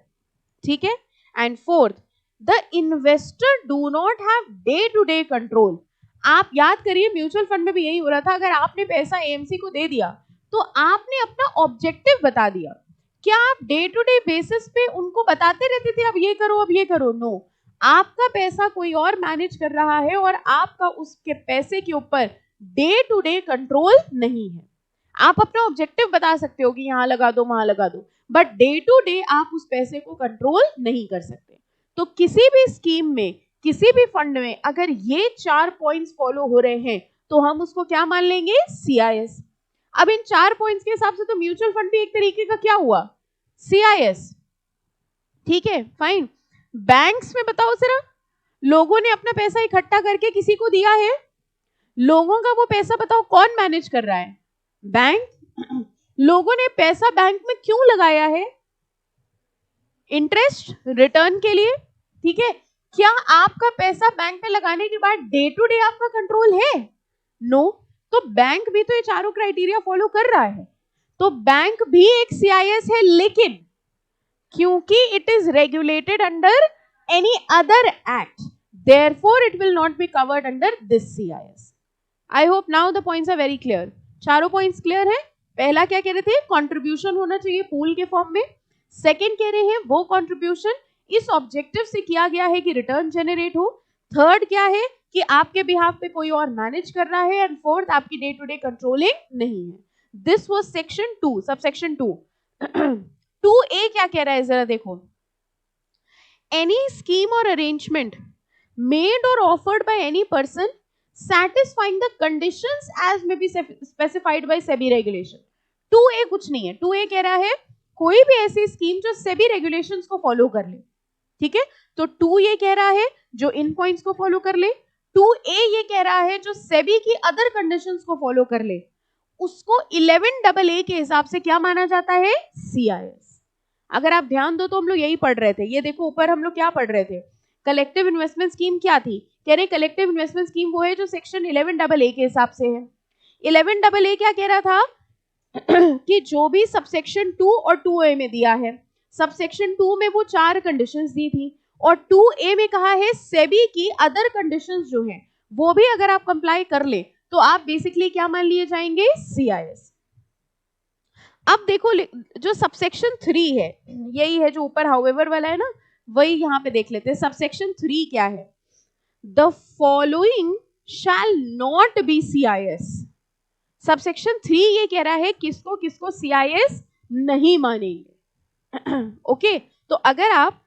ठीक है। And fourth, the investor do not have day to day control. आप याद करिए, म्यूचुअल फंड में भी यही हो रहा था। अगर आपने पैसा AMC को दे दिया तो आपने अपना ऑब्जेक्टिव बता दिया। क्या आप डे टू डे बेसिस पे उनको बताते रहते थे अब ये करो, अब ये करो? नो, आपका पैसा कोई और मैनेज कर रहा है और आपका उसके पैसे के ऊपर डे टू डे कंट्रोल नहीं है। आप अपना ऑब्जेक्टिव बता सकते हो कि यहां लगा दो, वहां लगा दो, बट डे टू डे आप उस पैसे को कंट्रोल नहीं कर सकते। तो किसी भी स्कीम में, किसी भी फंड में अगर ये 4 पॉइंट्स फॉलो हो रहे हैं तो हम उसको क्या मान लेंगे? CIS। अब इन 4 पॉइंट्स के हिसाब से तो म्यूचुअल फंड भी एक तरीके का क्या हुआ? CIS, ठीक है, फाइन। बैंक्स में बताओ जरा, लोगों ने अपना पैसा इकट्ठा करके किसी को दिया है, लोगों का वो पैसा बताओ कौन मैनेज कर रहा है? बैंक। लोगों ने पैसा बैंक में क्यों लगाया है? इंटरेस्ट रिटर्न के लिए, ठीक है। क्या आपका पैसा बैंक में लगाने के बाद डे टू डे आपका कंट्रोल है? नो। तो बैंक भी तो ये चारों क्राइटेरिया फॉलो कर रहा है, तो बैंक भी एक CIS है, लेकिन क्योंकि it is regulated under any other act, therefore it will not be covered under this CIS। I hope now the points are very clear. चारों पॉइंट्स क्लियर है? पहला क्या कह रहे थे? कंट्रीब्यूशन होना चाहिए पूल के फॉर्म में। सेकंड कह रहे हैं वो कंट्रीब्यूशन इस ऑब्जेक्टिव से किया गया है कि रिटर्न जनरेट हो। थर्ड क्या है कि आपके बिहाफ पे कोई और मैनेज कर रहा है। एंड फोर्थ, आपकी डे टू डे कंट्रोलिंग नहीं है। This was section 2, subsection 2। 2A क्या कह रहा है जरा देखो। एनी स्कीम और arrangement made or offered by any person satisfying the conditions as may be specified by SEBI regulation। 2A कुछ नहीं है। 2A कह रहा है कोई भी ऐसी स्कीम जो SEBI regulations को फॉलो कर ले, ठीक है। तो 2A कह रहा है जो इन पॉइंट्स को फॉलो कर ले। 2A ये कह रहा है जो SEBI की अदर कंडीशंस को फॉलो कर ले, उसको 11AA के हिसाब से क्या माना जाता है? CIS। अगर आप ध्यान दो तो हम लोग यही पढ़ रहे थे। ये देखो ऊपर हम लोग क्या पढ़ रहे थे? कलेक्टिव इन्वेस्टमेंट स्कीम क्या थी? कह रहे कलेक्टिव इन्वेस्टमेंट स्कीम वो है जो सेक्शन 11AA के हिसाब से है। 11AA क्या कह रहा था? कि जो भी सबसेक्शन 2 और 2A में दिया है, सबसेक्शन 2 में वो 4 कंडीशंस दी थी और 2A में कहा है सेबी की अदर कंडीशंस जो हैं वो भी अगर आप कंप्लाई कर ले तो आप बेसिकली क्या मान लिए जाएंगे? CIS। अब देखो जो सबसेक्शन 3 है, यही है जो ऊपर हाउएवर वाला है ना, वही यहां पे देख लेते हैं। सबसेक्शन 3 क्या है? The following shall not be CIS। Subsection 3 ये कह रहा है किसको किसको CIS नहीं मानेंगे। ओके, तो अगर आप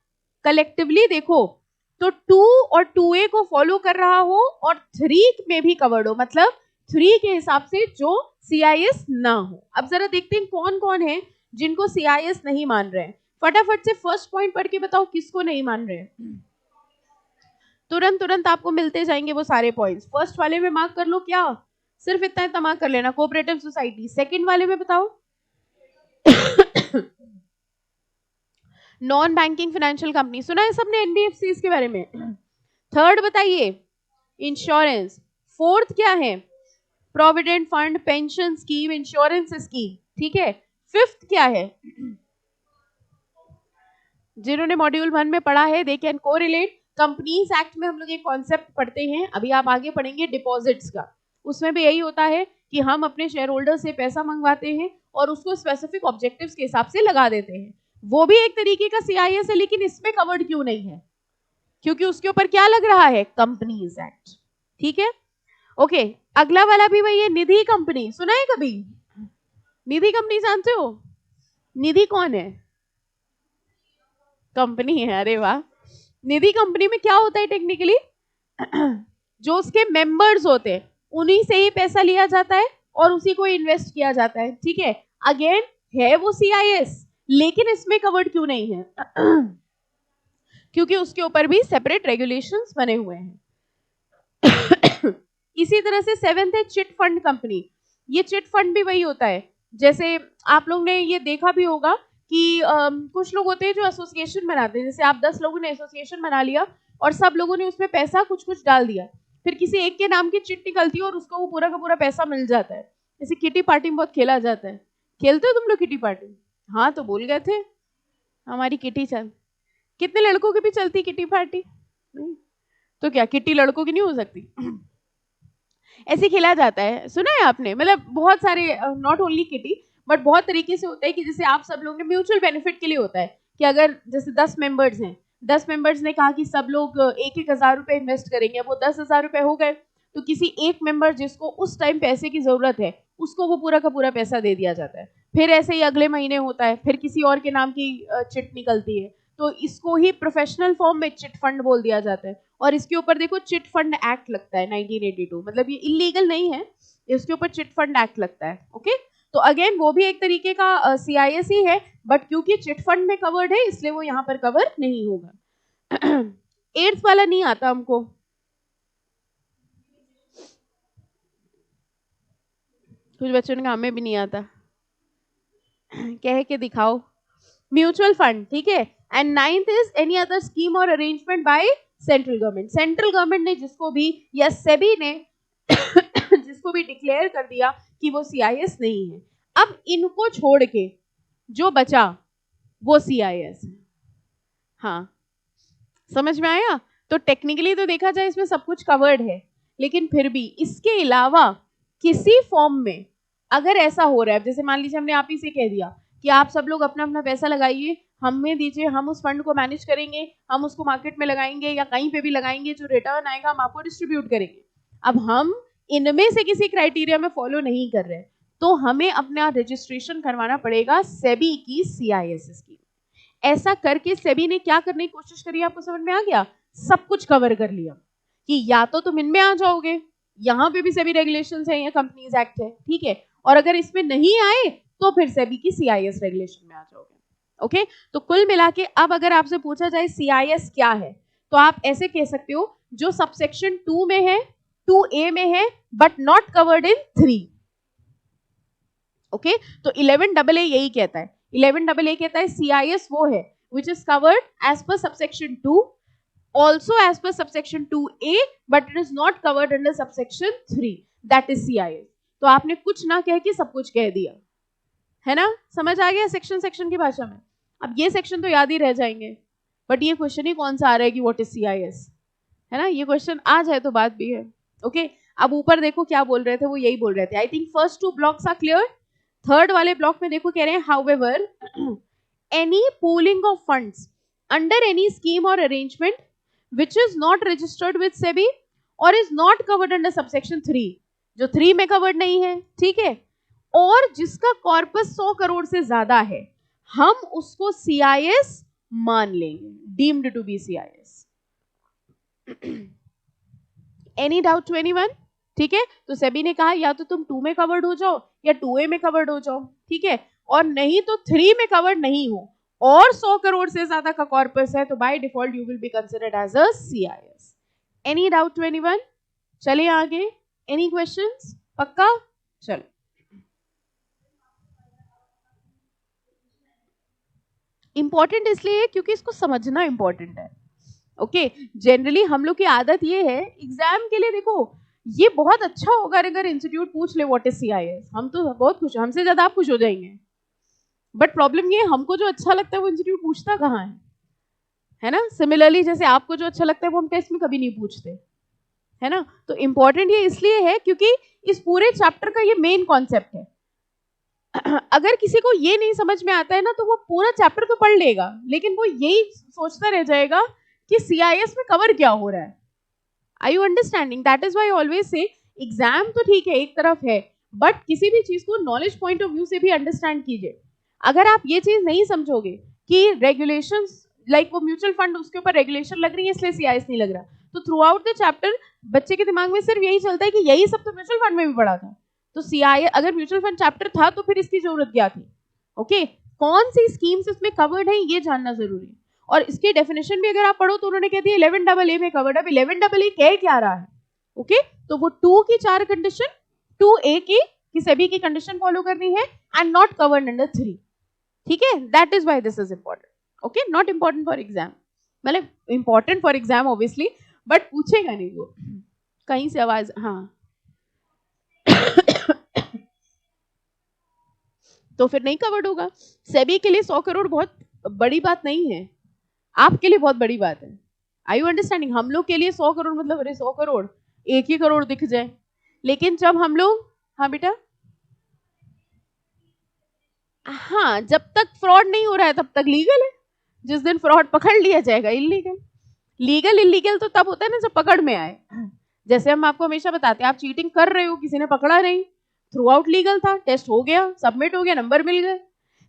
कलेक्टिवली देखो तो 2 और 2A को फॉलो कर रहा हो और 3 में भी कवर्ड हो, मतलब 3 के हिसाब से जो CIS ना हो। अब जरा देखते हैं कौन कौन है जिनको CIS नहीं मान रहे हैं। फटाफट से फर्स्ट पॉइंट पढ़ के बताओ किसको नहीं मान रहे हैं। तुरंत आपको मिलते जाएंगे वो सारे पॉइंट्स। फर्स्ट वाले में मार्क कर लो, क्या सिर्फ इतना मार्क कर लेना, कोऑपरेटिव सोसाइटी। सेकंड वाले में बताओ नॉन बैंकिंग फाइनेंशियल कंपनी, सुना है सबने NBFCs के बारे में। थर्ड बताइए इंश्योरेंस। फोर्थ क्या है? Provident fund, pension scheme, insurance scheme, ठीक है। फिफ्थ क्या है? जिन्होंने मॉड्यूल 1 में पढ़ा है they can correlate. Companies act में हम लोग एक कॉन्सेप्ट पढ़ते हैं, अभी आप आगे पढ़ेंगे डिपॉजिट्स का। उसमें भी यही होता है कि हम अपने शेयर होल्डर से पैसा मंगवाते हैं और उसको स्पेसिफिक ऑब्जेक्टिव्स के हिसाब से लगा देते हैं। वो भी एक तरीके का CIS है, लेकिन इसमें कवर्ड क्यों नहीं है? क्योंकि उसके ऊपर क्या लग रहा है? Companies act. ठीक है, ओके। अगला वाला भी वही है, निधि कंपनी। सुना है कभी? निधि कंपनी जानते हो? निधि कौन है? कंपनी है। अरे वाह। निधि कंपनी में क्या होता है टेक्निकली? जो उसके मेंबर्स होते हैं उन्हीं से ही पैसा लिया जाता है और उसी को इन्वेस्ट किया जाता है। ठीक है, अगेन है वो CIS, लेकिन इसमें कवर्ड क्यों नहीं है? क्योंकि उसके ऊपर भी सेपरेट रेगुलेशंस बने हुए हैं। इसी तरह से 7th है चिट फंड कंपनी। ये चिट फंड भी वही होता है, जैसे आप लोग ने ये देखा भी होगा कि कुछ लोग होते हैं जो एसोसिएशन बनाते हैं। जैसे आप 10 लोगों ने एसोसिएशन बना लिया और सब लोगों ने उसमें पैसा कुछ कुछ डाल दिया, फिर किसी एक के नाम की चिट निकलती है और उसको वो पूरा का पूरा पैसा मिल जाता है। जैसे किटी पार्टी में बहुत खेला जाता है। खेलते हो तुम लोग किटी पार्टी? हाँ, तो बोल गए थे हमारी किटी चल। कितने लड़कों की भी चलती किटी पार्टी? नहीं तो क्या किटी लड़कों की नहीं हो सकती? ऐसे खेला जाता है, सुना है आपने? मतलब बहुत सारे, नॉट ओनली किटी बट बहुत तरीके से होता है कि जैसे आप सब लोग ने म्यूचुअल बेनिफिट के लिए होता है कि अगर जैसे 10 मेंबर्स हैं, 10 मेंबर्स ने कहा कि सब लोग 1,000 रुपए इन्वेस्ट करेंगे, वो 10,000 रुपए हो गए, तो किसी एक मेंबर जिसको उस टाइम पैसे की जरूरत है उसको वो पूरा का पूरा पैसा दे दिया जाता है। फिर ऐसे ही अगले महीने होता है, फिर किसी और के नाम की चिट निकलती है, तो इसको ही प्रोफेशनल फॉर्म में चिट फंड बोल दिया जाता है। और इसके ऊपर देखो चिट फंड एक्ट लगता है 1982, मतलब ये इलीगल नहीं है, इसके ऊपर चिट फंड एक्ट लगता है। ओके, तो अगेन वो भी एक तरीके का CIS ही है, बट क्योंकि चिट फंड में कवर्ड है इसलिए वो यहाँ पर कवर नहीं होगा। 8th वाला नहीं आता हमको, कुछ बच्चों ने कहा हमें भी नहीं आता, कह के दिखाओ। म्यूचुअल फंड, ठीक है। And 9th is any other scheme और arrangement by central government. Central government ने जिसको भी या सेबी ने जिसको भी डिक्लेयर कर दिया कि वो CIS नहीं है। अब इनको छोड़ के जो बचा वो CIS है। हाँ, समझ में आया? तो टेक्निकली तो देखा जाए इसमें सब कुछ कवर्ड है, लेकिन फिर भी इसके अलावा किसी फॉर्म में अगर ऐसा हो रहा है, जैसे मान लीजिए हमने आप ही से कह दिया कि आप सब लोग अपना अपना पैसा लगाइए, हमें दीजिए, हम उस फंड को मैनेज करेंगे, हम उसको मार्केट में लगाएंगे या कहीं पे भी लगाएंगे, जो रिटर्न आएगा हम आपको डिस्ट्रीब्यूट करेंगे। अब हम इनमें से किसी क्राइटेरिया में फॉलो नहीं कर रहे, तो हमें अपना रजिस्ट्रेशन करवाना पड़ेगा सेबी की CIS स्कीम। ऐसा करके सेबी ने क्या करने की कोशिश करी, आपको समझ में आ गया? सब कुछ कवर कर लिया कि या तो तुम इनमें आ जाओगे, यहाँ पे भी सेबी रेगुलेशंस है या कंपनीज एक्ट है, ठीक है, और अगर इसमें नहीं आए तो फिर सेबी की CIS रेगुलेशन में आ जाओगे। ओके, तो कुल मिला के अब अगर आपसे पूछा जाए CIS क्या है, तो आप ऐसे कह सकते हो जो सबसेक्शन 2 में है, 2A में है, but not covered in 3। Okay, तो 11AA यही कहता है। 11AA कहता है CIS वो है which is covered as per subsection 2, also as per subsection 2A, but it is not covered under subsection 3, that is CIS। तो आपने कुछ ना कह के सब कुछ कह दिया, है ना? समझ आ गया सेक्शन सेक्शन की भाषा में? अब ये सेक्शन तो याद ही रह जाएंगे, बट ये क्वेश्चन ही कौन सा आ रहा है कि व्हाट इज CIS, है ना? ये क्वेश्चन आ जाए तो बात भी है। ओके, अब ऊपर देखो क्या बोल रहे थे, वो यही बोल रहे थे। I think first 2 blocks are clear. Third वाले ब्लॉक में देखो कह रहे हैं however any pooling of funds under any scheme और arrangement which is not registered with SEBI or is not covered under subsection 3, जो 3 में कवर्ड नहीं है, ठीक है, और जिसका कॉर्पस 100 करोड़ से ज्यादा है, हम उसको CIS मान लेंगे, deemed to be CIS। Any doubt to anyone? ठीक है, तो सेबी ने कहा या तो तुम 2 में कवर्ड हो जाओ या 2A में कवर्ड हो जाओ, ठीक है, और नहीं तो 3 में कवर्ड नहीं हो और 100 करोड़ से ज्यादा का कॉर्पस है, तो by default you will be considered as a CIS। Any doubt to anyone? चलिए आगे, एनी क्वेश्चंस? पक्का? चलो, इंपॉर्टेंट इसलिए है क्योंकि इसको समझना इंपॉर्टेंट है। ओके, जनरली हम लोग की आदत ये है एग्जाम के लिए, देखो ये बहुत अच्छा होगा अगर इंस्टीट्यूट पूछ ले व्हाट इज CIS, हम तो बहुत खुश, हमसे ज्यादा आप खुश हो जाएंगे। बट प्रॉब्लम ये है हमको जो अच्छा लगता है वो इंस्टीट्यूट पूछता कहाँ है ना? सिमिलरली जैसे आपको जो अच्छा लगता है वो हम टेस्ट में कभी नहीं पूछते, है ना? तो इम्पोर्टेंट ये इसलिए है क्योंकि इस पूरे चैप्टर का ये मेन कॉन्सेप्ट है। अगर किसी को ये नहीं समझ में आता है ना, तो वो पूरा चैप्टर तो पढ़ लेगा, लेकिन वो यही सोचता रह जाएगा कि सीआईएस में कवर क्या हो रहा है। Are you understanding? That is why always से एग्जाम तो ठीक है एक तरफ है, बट किसी भी चीज को नॉलेज पॉइंट ऑफ व्यू से भी अंडरस्टैंड कीजिए। अगर आप ये चीज नहीं समझोगे कि रेगुलेशंस लाइक वो म्यूचुअल फंड उसके ऊपर रेगुलेशन लग रही है इसलिए सीआईएस नहीं लग रहा, तो थ्रू आउट द चैप्टर बच्चे के दिमाग में सिर्फ यही चलता है कि यही सब तो म्यूचुअल फंड में भी पढ़ा था, तो सीआईएस अगर म्यूचुअल फंड चैप्टर था तो फिर इसकी जरूरत क्या थी? ओके, कौन सी स्कीम्स इसमें कवर्ड है ये जानना जरूरी है। और इसकी डेफिनेशन भी अगर आप पढ़ो तो उन्होंने कह दिया 11AA में कवर्ड। अब 11AA कह क्या रहा है? ओके, तो वो 2 की 4 कंडीशन, 2A की सभी की कंडीशन फॉलो करनी है एंड नॉट कवर्ड अंडर 3। ठीक है, that is why this is important. Okay, not important for exam, मतलब important for exam obviously, but पूछेगा नहीं वो कहीं से आवाज। हाँ तो फिर नहीं कवर्ड होगा। सेबी के लिए 100 करोड़ बहुत बड़ी बात नहीं है, आपके लिए बहुत बड़ी बात है। आई यू अंडरस्टैंडिंग? हम लोग के लिए 100 करोड़ मतलब अरे 100 करोड़ 1 ही करोड़ दिख जाए, लेकिन जब हम लोग, हाँ बेटा, हाँ जब तक फ्रॉड नहीं हो रहा है तब तक लीगल है, जिस दिन फ्रॉड पकड़ लिया जाएगा इलीगल। लीगल इलीगल तो तब होता है ना जब पकड़ में आए। जैसे हम आपको हमेशा बताते हैं, आप चीटिंग कर रहे हो, किसी ने पकड़ा नहीं, थ्रू आउट लीगल था, टेस्ट हो गया, सबमिट हो गया, नंबर मिल गए,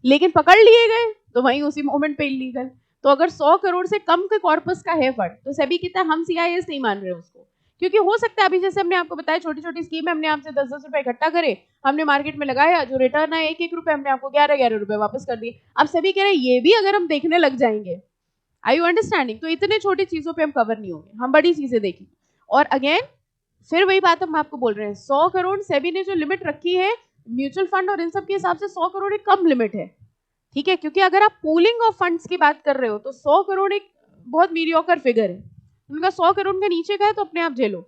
लेकिन पकड़ लिए गए तो वहीं उसी मोमेंट पे इलीगल। तो अगर 100 करोड़ से कम के कॉर्पस का है फंड तो सेबी कहता है हम सीआईएस नहीं मान रहे उसको, क्योंकि हो सकता है अभी जैसे हमने आपको बताया छोटी छोटी स्कीम है, हमने आपसे 10-10 रुपए इकट्ठा करे, हमने मार्केट में लगाया, जो रिटर्न है 1-1 रुपए हमने आपको 11-11 रुपए वापस कर दिए। अब सभी कह रहे हैं ये भी अगर हम देखने लग जाएंगे, आई यू अंडरस्टैंडिंग, तो इतने छोटी चीजों पे हम कवर नहीं होंगे, हम बड़ी चीजें देखेंगे। और अगेन फिर वही बात हम आपको बोल रहे हैं, 100 करोड़ सेबी ने जो लिमिट रखी है म्यूचुअल फंड और इन सब के हिसाब से 100 करोड़ एक कम लिमिट है। ठीक है, क्योंकि अगर आप पूलिंग ऑफ फंड्स की बात कर रहे हो तो 100 करोड़ एक बहुत मीडियोकर फिगर है। उनका 100 करोड़ के नीचे का है तो अपने आप झेलो,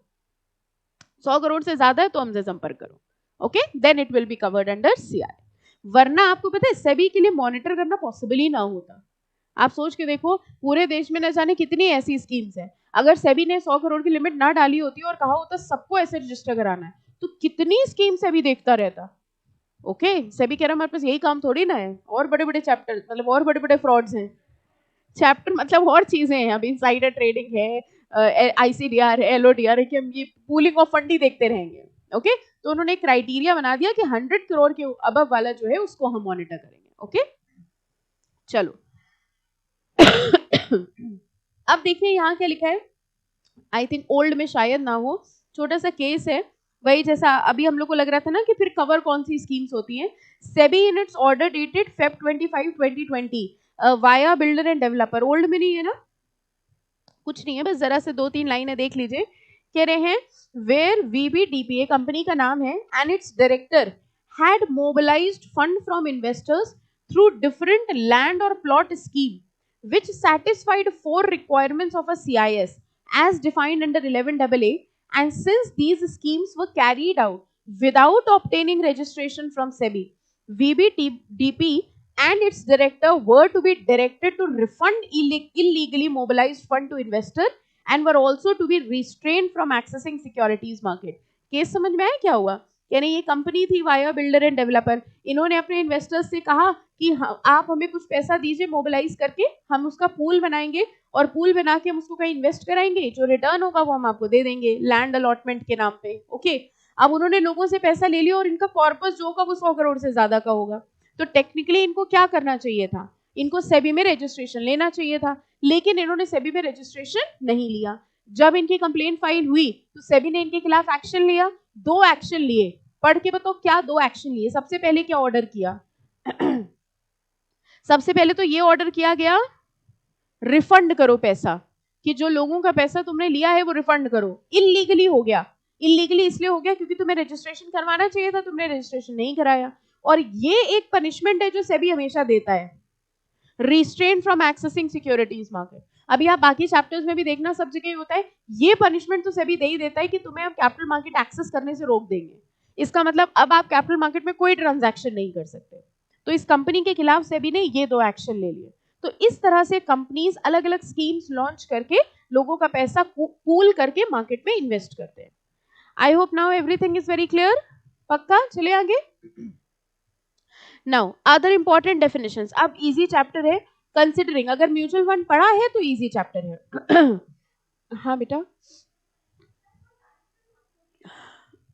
100 करोड़ से ज्यादा है तो हमसे संपर्क करो। Okay, then it will be covered under CR. वरना आपको पता है सेबी के लिए मॉनिटर करना पॉसिबल ही ना होता। आप सोच के देखो, पूरे देश में न जाने कितनी ऐसी स्कीम्स हैं, अगर सेबी ने 100 करोड़ की लिमिट ना डाली होती और कहा होता सबको ऐसे रजिस्टर कराना है, तो कितनी स्कीम सेबी देखता रहता। ओके, सेबी कह रहा हमारे पास यही काम थोड़ी ना है, और बड़े बड़े चैप्टर मतलब और बड़े बड़े फ्रॉड्स हैं, चैप्टर मतलब और चीजें हैं, अभी इनसाइडर ट्रेडिंग है, आईसीडीआर है, एलओडीआर है, कि हम ये पूलिंग ऑफ फंड ही देखते रहेंगे। ओके, तो उन्होंने एक क्राइटेरिया बना दिया कि 100 करोड़ के अबव वाला जो है उसको हम मॉनिटर करेंगे। ओके, चलो अब देखिए यहाँ क्या लिखा है, आई थिंक ओल्ड में शायद ना हो, छोटा सा केस है, वही जैसा अभी हम लोग को लग रहा था ना कि फिर कवर कौन सी स्कीम्स होती हैं। SEBI in its order dated Feb 25, 2020 via builder end developer, old में नहीं है ना, कुछ नहीं है, बस जरा से 2-3 लाइनें देख लीजिए। कह रहे हैं वेयर वीबीडीपीए कंपनी का नाम है and it's director had mobilised fund from investors through different land और plot scheme which satisfied 4 requirements of a CIS as defined under 11AA, and since these schemes were carried out without obtaining registration from SEBI, VBDP and its director were to be directed to refund illegally mobilized fund to investor and were also to be restrained from accessing securities market. Case समझ में आया क्या हुआ? यानी ये company थी via builder end developer, इन्होंने अपने इन्वेस्टर्स से कहा कि आप हमें कुछ पैसा दीजिए मोबिलाइज करके, हम उसका पूल बनाएंगे और पूल बना के हम उसको कहीं इन्वेस्ट कराएंगे, जो रिटर्न होगा वो हम आपको दे देंगे लैंड अलॉटमेंट के नाम पे। ओके, अब उन्होंने लोगों से पैसा ले लिया और इनका कॉर्पस जो होगा वो 100 करोड़ से ज्यादा का होगा, तो टेक्निकली इनको क्या करना चाहिए था, इनको सेबी में रजिस्ट्रेशन लेना चाहिए था, लेकिन इन्होंने सेबी में रजिस्ट्रेशन नहीं लिया। जब इनकी कंप्लेन फाइल हुई तो सेबी ने इनके खिलाफ एक्शन लिया, 2 एक्शन लिए। पढ़ के बताओ क्या 2 एक्शन लिए। सबसे पहले क्या ऑर्डर किया सबसे पहले तो ये ऑर्डर किया गया रिफंड करो पैसा, कि जो लोगों का पैसा तुमने लिया है वो रिफंड करो। इलीगली हो गया, इलीगली इसलिए हो गया क्योंकि तुम्हें रजिस्ट्रेशन करवाना चाहिए था, तुमने रजिस्ट्रेशन नहीं कराया, और ये एक पनिशमेंट है जो सेबी हमेशा देता है, restrain from accessing securities market. अभी आप बाकी चैप्टर्स में भी देखना, सब जगह होता है, ये पनिशमेंट तो सेबी दे ही देता है कि तुम्हें हम कैपिटल मार्केट एक्सेस करने से रोक देंगे। इसका मतलब अब आप कैपिटल मार्केट में कोई ट्रांजैक्शन नहीं कर सकते। तो इस कंपनी के खिलाफ सेबी ने ये 2 एक्शन ले लिए। तो इस तरह से कंपनीज अलग अलग स्कीम्स लॉन्च करके लोगों का पैसा पूल करके मार्केट में इन्वेस्ट करते हैं। आई hope now everything is very clear. पक्का, चले आगे। नाउ अदर इंपॉर्टेंट डेफिनेशंस, अब इजी चैप्टर है, कंसिडरिंग अगर म्यूचुअल फंड पढ़ा है तो इजी चैप्टर है। हाँ बेटा,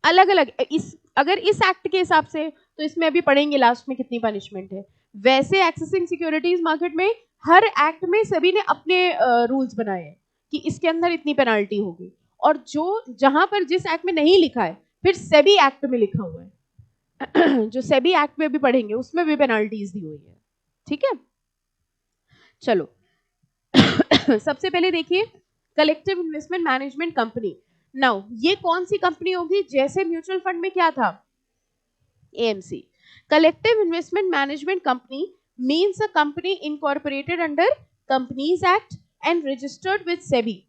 अलग अलग इस, अगर इस एक्ट के हिसाब से तो इसमें अभी पढ़ेंगे लास्ट में कितनी पनिशमेंट है। वैसे एक्सेसिंग सिक्योरिटीज मार्केट में हर एक्ट में सभी ने अपने रूल्स बनाए हैं कि इसके अंदर इतनी पेनाल्टी होगी, और जो जहां पर जिस एक्ट में नहीं लिखा है फिर सेबी एक्ट में लिखा हुआ है जो सेबी एक्ट में भी पढ़ेंगे उसमें भी पेनाल्टीज दी हुई है। ठीक है, चलो सबसे पहले देखिए collective investment management company. Now ये कौन सी कंपनी होगी, जैसे म्यूचुअल फंड में क्या था AMC। Collective investment management company means a company incorporated under companies act and registered with SEBI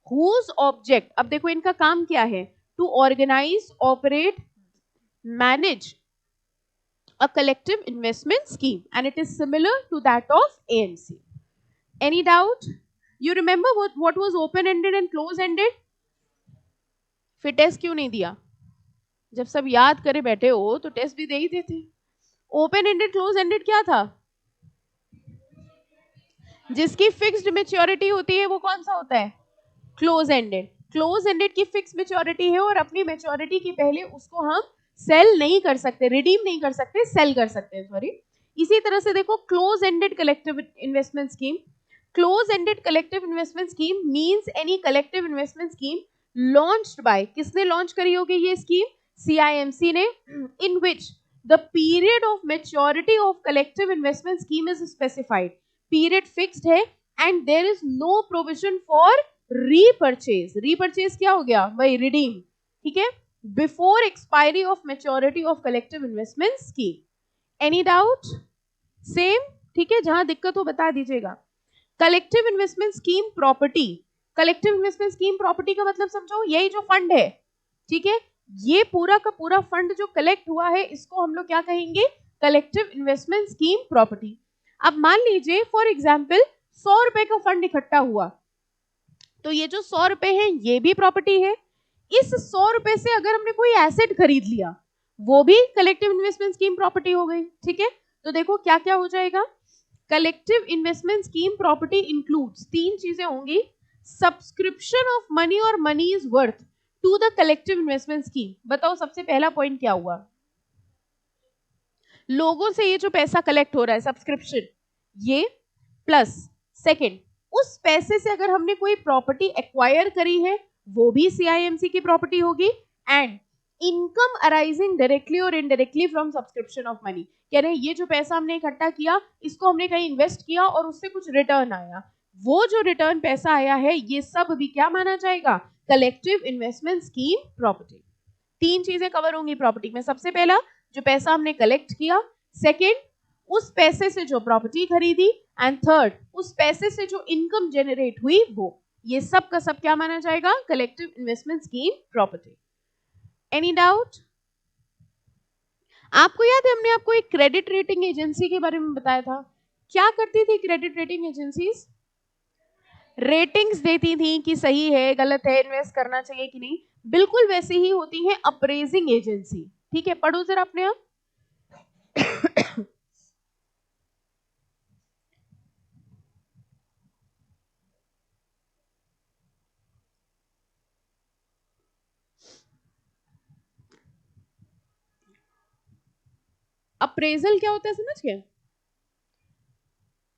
whose object, अब देखो इनका काम क्या है, to organise operate manage a collective investment scheme and it is similar to that of AMC. Any doubt? You remember what was open ended and close ended? फिर test क्यों नहीं दिया, जब सब याद करे बैठे हो तो टेस्ट भी दे ही देते। ओपन एंडेड क्लोज एंडेड क्या था, जिसकी फिक्स्ड मेच्योरिटी होती है वो कौन सा होता है, क्लोज एंडेड। क्लोज एंडेड की फिक्स मेच्योरिटी है और अपनी मेच्योरिटी के पहले उसको हम सेल नहीं कर सकते, रिडीम नहीं कर सकते, सेल कर सकते हैं, सॉरी। इसी तरह से देखो close ended collective investment scheme, close ended collective investment scheme means any collective investment scheme launched by, किसने लॉन्च करी होगी ये स्कीम, CIMC ने, in which the period of maturity of collective investment scheme is specified, period fixed है and there is no provision for repurchase, repurchase क्या हो गया, वही रिडीम, ठीक है, before expiry of maturity of collective investment scheme. Any doubt, same, ठीक है, जहां दिक्कत हो बता दीजिएगा। Collective investment scheme property, collective investment scheme property का मतलब समझो यही जो फंड है, ठीक है, ये पूरा का पूरा फंड जो कलेक्ट हुआ है इसको हम लोग क्या कहेंगे, कलेक्टिव इन्वेस्टमेंट स्कीम प्रॉपर्टी। अब मान लीजिए फॉर एग्जाम्पल 100 रुपए का फंड इकट्ठा हुआ, तो ये जो 100 रुपए हैं ये भी प्रॉपर्टी है। इस 100 रुपए से अगर हमने कोई एसेट खरीद लिया वो भी कलेक्टिव इन्वेस्टमेंट स्कीम प्रॉपर्टी हो गई। ठीक है, तो देखो क्या क्या हो जाएगा, collective investment scheme property includes, 3 चीजें होंगी, subscription of money or money is worth to the collective investment scheme. बताओ सबसे पहला पॉइंट क्या हुआ, लोगों से ये जो पैसा कलेक्ट हो रहा है सब्सक्रिप्शन, ये प्लस सेकंड उस पैसे से अगर हमने कोई प्रॉपर्टी एक्वायर करी है वो भी CIMC की प्रॉपर्टी होगी, एंड इनकम अराइजिंग डायरेक्टली और indirectly from subscription of money, कह रहे हैं ये जो पैसा हमने इकट्ठा किया इसको हमने कहीं इन्वेस्ट किया और उससे कुछ रिटर्न आया, वो जो रिटर्न पैसा आया है ये सब भी क्या माना जाएगा, कलेक्टिव इन्वेस्टमेंट स्कीम प्रॉपर्टी। 3 चीजें कवर होंगी प्रॉपर्टी में, सबसे पहला जो पैसा हमने कलेक्ट किया, सेकेंड उस पैसे से जो प्रॉपर्टी खरीदी, एंड थर्ड उस पैसे से जो इनकम जनरेट हुई वो, ये सब का सब क्या माना जाएगा, collective investment scheme property. Any doubt? आपको याद है हमने आपको एक क्रेडिट रेटिंग एजेंसी के बारे में बताया था, क्या करती थी क्रेडिट रेटिंग एजेंसीज, रेटिंग्स देती थी कि सही है गलत है, इन्वेस्ट करना चाहिए कि नहीं, बिल्कुल वैसे ही होती है अप्रेजिंग एजेंसी। ठीक है, पढ़ो जरा अपने आप। अप्रेजल क्या होता है समझ गए,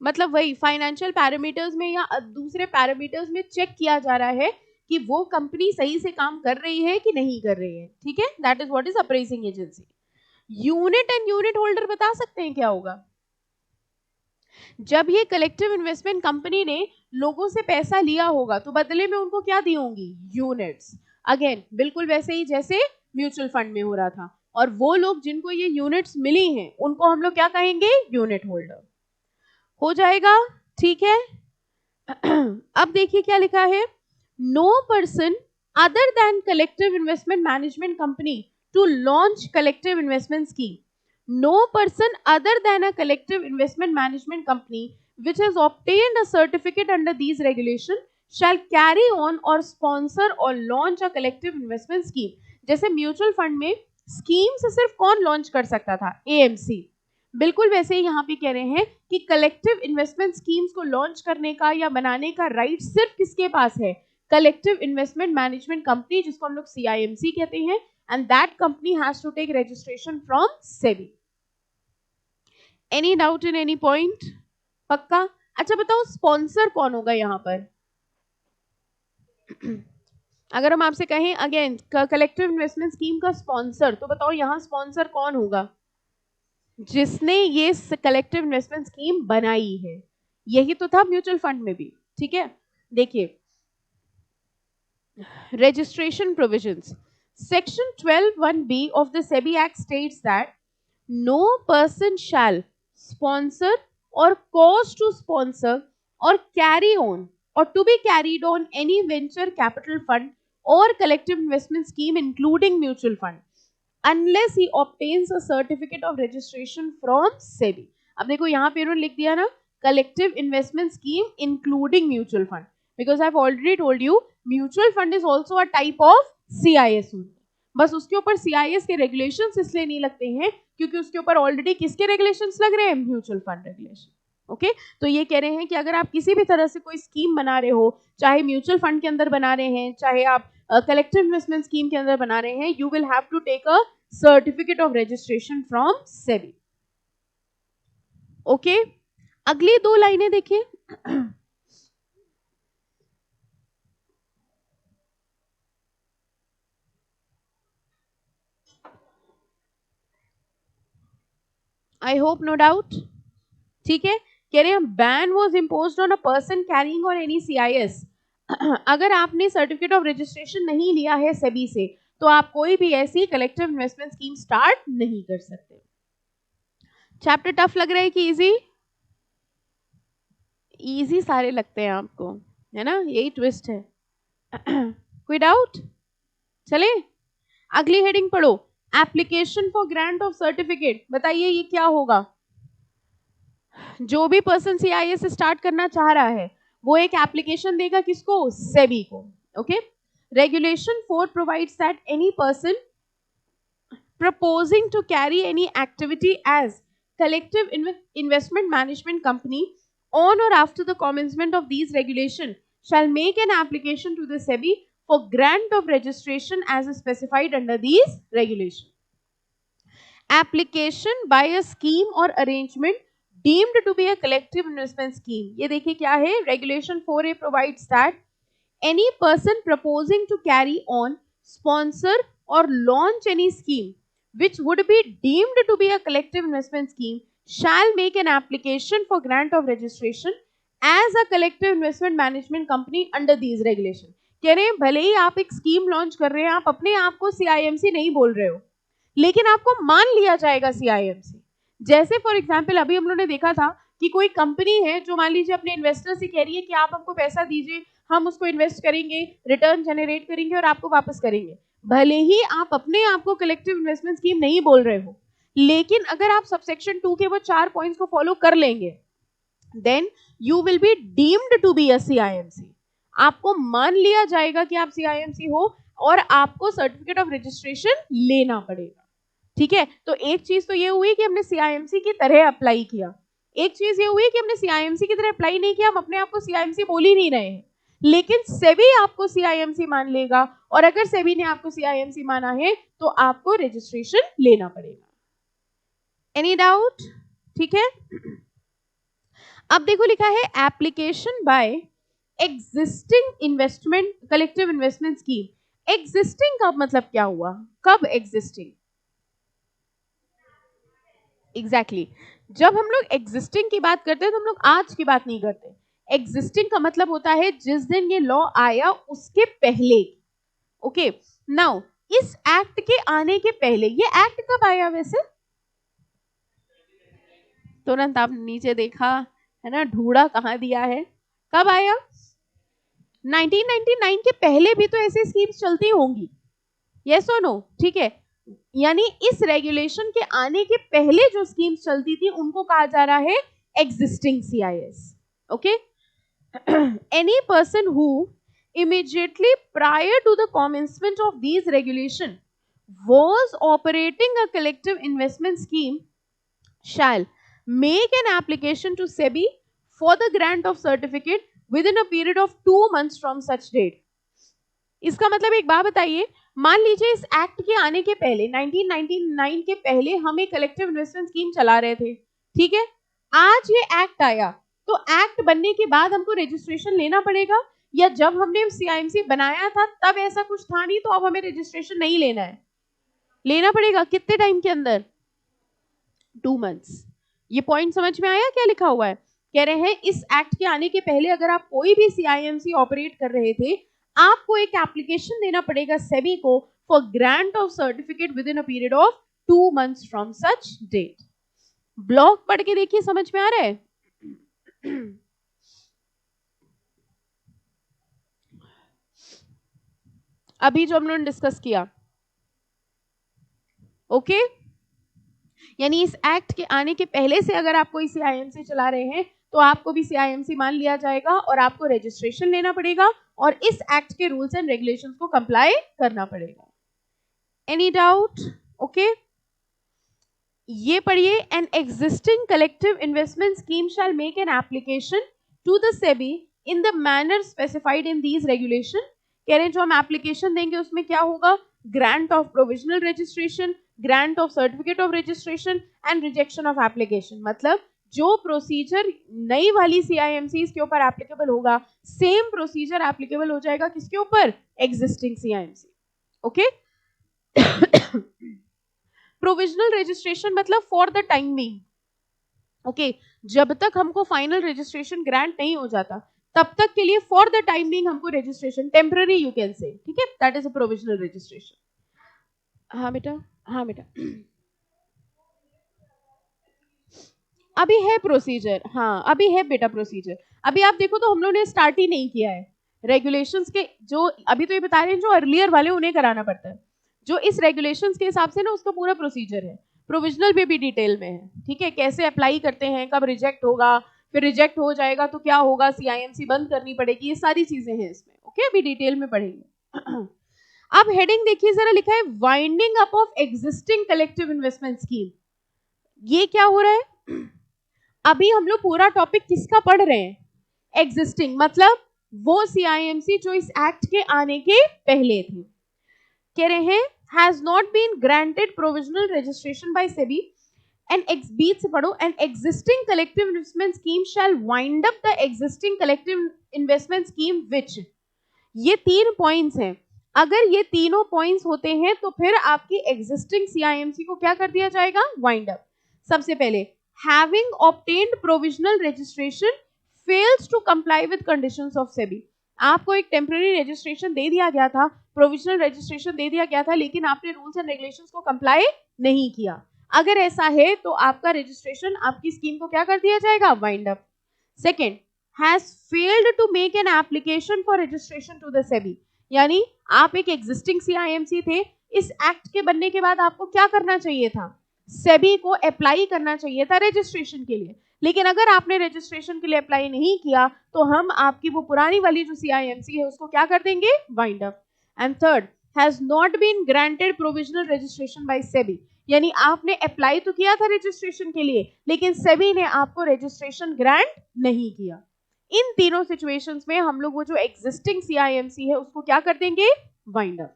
मतलब वही फाइनेंशियल पैरामीटर्स में या दूसरे पैरामीटर्स में चेक किया जा रहा है कि वो कंपनी सही से काम कर रही है कि नहीं कर रही है। ठीक है, that is what is appraising agency. Unit and unit holder बता सकते हैं क्या होगा, जब ये कलेक्टिव इन्वेस्टमेंट कंपनी ने लोगों से पैसा लिया होगा तो बदले में उनको क्या दी होंगी, यूनिट्स। अगेन बिल्कुल वैसे ही जैसे म्यूचुअल फंड में हो रहा था, और वो लोग जिनको ये यूनिट्स मिली हैं उनको हम लोग क्या कहेंगे, यूनिट होल्डर। हो जाएगा, ठीक है। अब देखिए क्या लिखा है, no person other than collective investment management company to launch collective investment scheme, no person other than a collective investment management company which has obtained a certificate under these regulations shall carry on or sponsor or launch a collective investment scheme। जैसे mutual fund में scheme से सिर्फ कौन launch कर सकता था, AMC, बिल्कुल वैसे ही यहाँ पे कह रहे हैं कि कलेक्टिव इन्वेस्टमेंट स्कीम्स को लॉन्च करने का या बनाने का राइट सिर्फ किसके पास है? कलेक्टिव इन्वेस्टमेंट मैनेजमेंट कंपनी, जिसको हम लोग CIMC कहते हैं, and that company has to take registration from SEBI. Any doubt in any point? पक्का? अच्छा बताओ स्पॉन्सर कौन होगा यहाँ पर? अगर हम आपसे कहें अगेन कलेक्टिव इन्वेस्टमेंट स्कीम का स्पॉन्सर, तो बताओ यहाँ स्पॉन्सर कौन होगा? जिसने ये कलेक्टिव इन्वेस्टमेंट स्कीम बनाई है। यही तो था म्यूचुअल फंड में भी, ठीक है। देखिए registration provisions, section 12(1)(b) of the SEBI Act states that no person shall sponsor or cause to sponsor or carry on or to be carried on any venture capital fund or collective investment scheme including mutual fund unless he obtains a certificate of registration from SEBI। अब देखो यहाँ पे उन्होंने लिख दिया ना collective investment scheme including mutual fund, because I've already told you mutual fund is also a type of CIS only। बस उसके ऊपर CIS के regulations इसलिए नहीं लगते हैं क्योंकि उसके ऊपर ऑलरेडी किसके regulations लग रहे हैं? Mutual fund regulation. ओके तो ये कह रहे हैं कि अगर आप किसी भी तरह से कोई स्कीम बना रहे हो, चाहे म्यूचुअल फंड के अंदर बना रहे हैं, चाहे आप कलेक्टिव इन्वेस्टमेंट स्कीम के अंदर बना रहे हैं, you will have to take a certificate of registration from SEBI. Okay अगली दो लाइनें देखिए। आई होप नो डाउट, ठीक है। कह रहे हैं ban was imposed on a person carrying on any CIS। अगर आपने सर्टिफिकेट ऑफ रजिस्ट्रेशन नहीं लिया है सेबी से, तो आप कोई भी ऐसी कलेक्टिव इन्वेस्टमेंट स्कीम स्टार्ट नहीं कर सकते। चैप्टर टफ लग रहा है कि इजी? इजी सारे लगते हैं आपको, है ना, यही ट्विस्ट है। कोई डाउट? चले अगली हेडिंग पढ़ो, application for grant of certificate. बताइए ये क्या होगा? जो भी पर्सन CIS स्टार्ट करना चाह रहा है वो एक एप्लीकेशन देगा, किसको? सेबी को। Okay regulation 4 provides that any person proposing to carry any activity as collective investment management company on or after the commencement of these regulations shall make an application to the SEBI for grant of registration as specified under these regulations. Application by a scheme or arrangement deemed to be a collective investment scheme. ये देखिए क्या है? Regulation 4A provides that any person proposing to carry on, sponsor or launch any scheme which would be deemed to be a collective investment scheme shall make an application for grant of registration as a collective investment management company under these regulations। कह रहे हैं भले ही आप एक scheme launch कर रहे हैं, आप अपने आप को CIMC नहीं बोल रहे हो, लेकिन आपको मान लिया जाएगा CIMC। जैसे फॉर एग्जाम्पल अभी हम लोगों ने देखा था कि कोई कंपनी है जो मान लीजिए अपने इन्वेस्टर से कह रही है कि आप हमको पैसा दीजिए, हम उसको इन्वेस्ट करेंगे, रिटर्न जनरेट करेंगे और आपको वापस करेंगे। भले ही आप अपने आप को कलेक्टिव इन्वेस्टमेंट स्कीम नहीं बोल रहे हो, लेकिन अगर आप सबसेक्शन 2 के वो 4 पॉइंट्स को फॉलो कर लेंगे, then you will be deemed to be a CIMC। आपको मान लिया जाएगा कि आप CIMC हो और आपको सर्टिफिकेट ऑफ रजिस्ट्रेशन लेना पड़ेगा। ठीक है, तो एक चीज तो ये हुई कि हमने CIMC की तरह अप्लाई किया, एक चीज ये हुई कि हमने CIMC की तरह अप्लाई नहीं किया, हम अपने आप को CIMC बोल ही नहीं रहे हैं, लेकिन सेबी आपको CIMC मान लेगा, और अगर सेबी ने आपको CIMC माना है तो आपको रजिस्ट्रेशन लेना पड़ेगा। Any doubt? ठीक है, अब देखो लिखा है application by existing investment collective investment scheme. Existing का मतलब क्या हुआ? कब एग्जिस्टिंग? एग्जैक्टली जब हम लोग एग्जिस्टिंग की बात करते हैं तो हम लोग आज की बात नहीं करते। एग्जिस्टिंग का मतलब होता है जिस दिन ये लॉ आया उसके पहले। ओके नाउ इस एक्ट के आने के पहले, ये एक्ट कब आया वैसे? तुरंत आपने नीचे देखा है ना, ढूंढा कहाँ दिया है, कब आया? 1999 के पहले भी तो ऐसी स्कीम्स चलती होंगी, यस और नो? ठीक है, यानी इस रेगुलेशन के आने के पहले जो स्कीम्स चलती थी उनको कहा जा रहा है existing CIS। Okay any person who immediately prior to the commencement of these regulation was operating a collective investment scheme shall make an application to SEBI for the grant of certificate within a period of 2 months from such date. इसका मतलब एक बात बताइए, मान लीजिए इस act के आने के पहले 1999 के पहले हम एक कलेक्टिव इन्वेस्टमेंट स्कीम चला रहे थे, ठीक है, आज ये एक्ट आया, तो एक्ट बनने के बाद हमको रजिस्ट्रेशन लेना पड़ेगा, या जब हमने सीआईएमसी बनाया था तब ऐसा कुछ था नहीं तो अब हमें रजिस्ट्रेशन नहीं लेना है? लेना पड़ेगा। कितने टाइम के अंदर? 2 मंथ्स। ये पॉइंट समझ में आया क्या लिखा हुआ है? कह रहे हैं इस एक्ट के आने के पहले अगर आप कोई भी सीआईएमसी ऑपरेट कर रहे थे, आपको एक एप्लीकेशन देना पड़ेगा सेबी को for grant of certificate within a period of 2 months from such date. Block पढ़ के देखिए, समझ में आ रहा है? अभी जो हम लोगों ने डिस्कस किया, ओके? यानी इस एक्ट के आने के पहले से अगर आप कोई सीआईएमसी चला रहे हैं तो आपको भी सीआईएमसी मान लिया जाएगा और आपको रजिस्ट्रेशन लेना पड़ेगा और इस एक्ट के रूल्स एंड रेगुलेशंस को कंप्लाई करना पड़ेगा। Any doubt? ओके, ये पढ़िए। An existing collective investment scheme shall make an application to the SEBI in the manner specified in these regulation. कह रहे हैं जो हम एप्लीकेशन देंगे उसमें क्या होगा? Grant of provisional registration, grant of certificate of registration and rejection of application. मतलब जो प्रोसीजर नई वाली सीआईएमसी के ऊपर एप्लीकेबल होगा, सेम प्रोसीजर एप्लीकेबल हो जाएगा किसके ऊपर? एग्जिस्टिंग सीआईएमसी। ओके, प्रोविजनल रजिस्ट्रेशन मतलब for the time being, okay, जब तक हमको फाइनल रजिस्ट्रेशन ग्रांट नहीं हो जाता तब तक के लिए फॉर द टाइम बीइंग हमको registration, temporary you can say, ठीक है, that is a provisional registration. हाँ बेटा, हाँ बेटा, अभी है प्रोसीजर, हाँ अभी है बेटा प्रोसीजर। अभी आप देखो तो हम लोगों ने स्टार्ट ही नहीं किया है। रेगुलेशंस के जो अभी तो ये बता रहे हैं जो अर्लियर वाले उन्हें कराना पड़ता है, जो इस रेगुलेशंस के हिसाब से ना उसका पूरा प्रोसीजर है। प्रोविजनल में भी डिटेल में है, ठीक है, कैसे अप्लाई करते हैं, कब रिजेक्ट होगा, फिर रिजेक्ट हो जाएगा तो क्या होगा, सीआईएमसी बंद करनी पड़ेगी, ये सारी चीजें हैं इसमें। ओके, अभी डिटेल में पढ़ेंगे। अब हेडिंग देखिए जरा, लिखा है winding up of existing collective investment scheme. ये क्या हो रहा है? अभी हम लोग पूरा टॉपिक किसका पढ़ रहे हैं? एग्जिस्टिंग, मतलब वो सीआईएमसी जो इस एक्ट के आने के पहले थे। कह रहे हैं has not been granted provisional registration by SEBI and बीच से पढ़ो, an existing collective investment scheme shall wind up the existing collective investment scheme which. ये 3 पॉइंट्स हैं। अगर ये तीनों पॉइंट्स होते हैं तो फिर आपकी एग्जिस्टिंग सीआईएमसी को क्या कर दिया जाएगा? Wind up. सबसे पहले having obtained provisional registration fails to comply with conditions of SEBI। आपको एक टेम्पररी रजिस्ट्रेशन दे दिया गया था, प्रोविजनल रजिस्ट्रेशन दे दिया गया था, लेकिन आपने रूल्स एंड रेगुलेशंस को कंप्लाई नहीं किया। अगर ऐसा है तो आपका रजिस्ट्रेशन, आपकी स्कीम को क्या कर दिया जाएगा? Wind up. Second, has failed to make an application for registration to the SEBI. यानी आप एक एग्जिस्टिंग सीआईएमसी थे, इस एक्ट के बनने के बाद आपको क्या करना चाहिए था? सेबी को अप्लाई करना चाहिए था रजिस्ट्रेशन के लिए, लेकिन अगर आपने रजिस्ट्रेशन के लिए अप्लाई नहीं किया तो हम आपकी वो पुरानी वाली जो सीआईएमसी है उसको क्या कर देंगे? Wind up. And third, has not been granted provisional registration by SEBI. यानी आपने अप्लाई तो किया था रजिस्ट्रेशन के लिए, लेकिन सेबी ने आपको रजिस्ट्रेशन ग्रांट नहीं किया। इन तीनों सिचुएशंस में हम लोग वो जो एग्जिस्टिंग सीआईएमसी है उसको क्या कर देंगे? Wind up.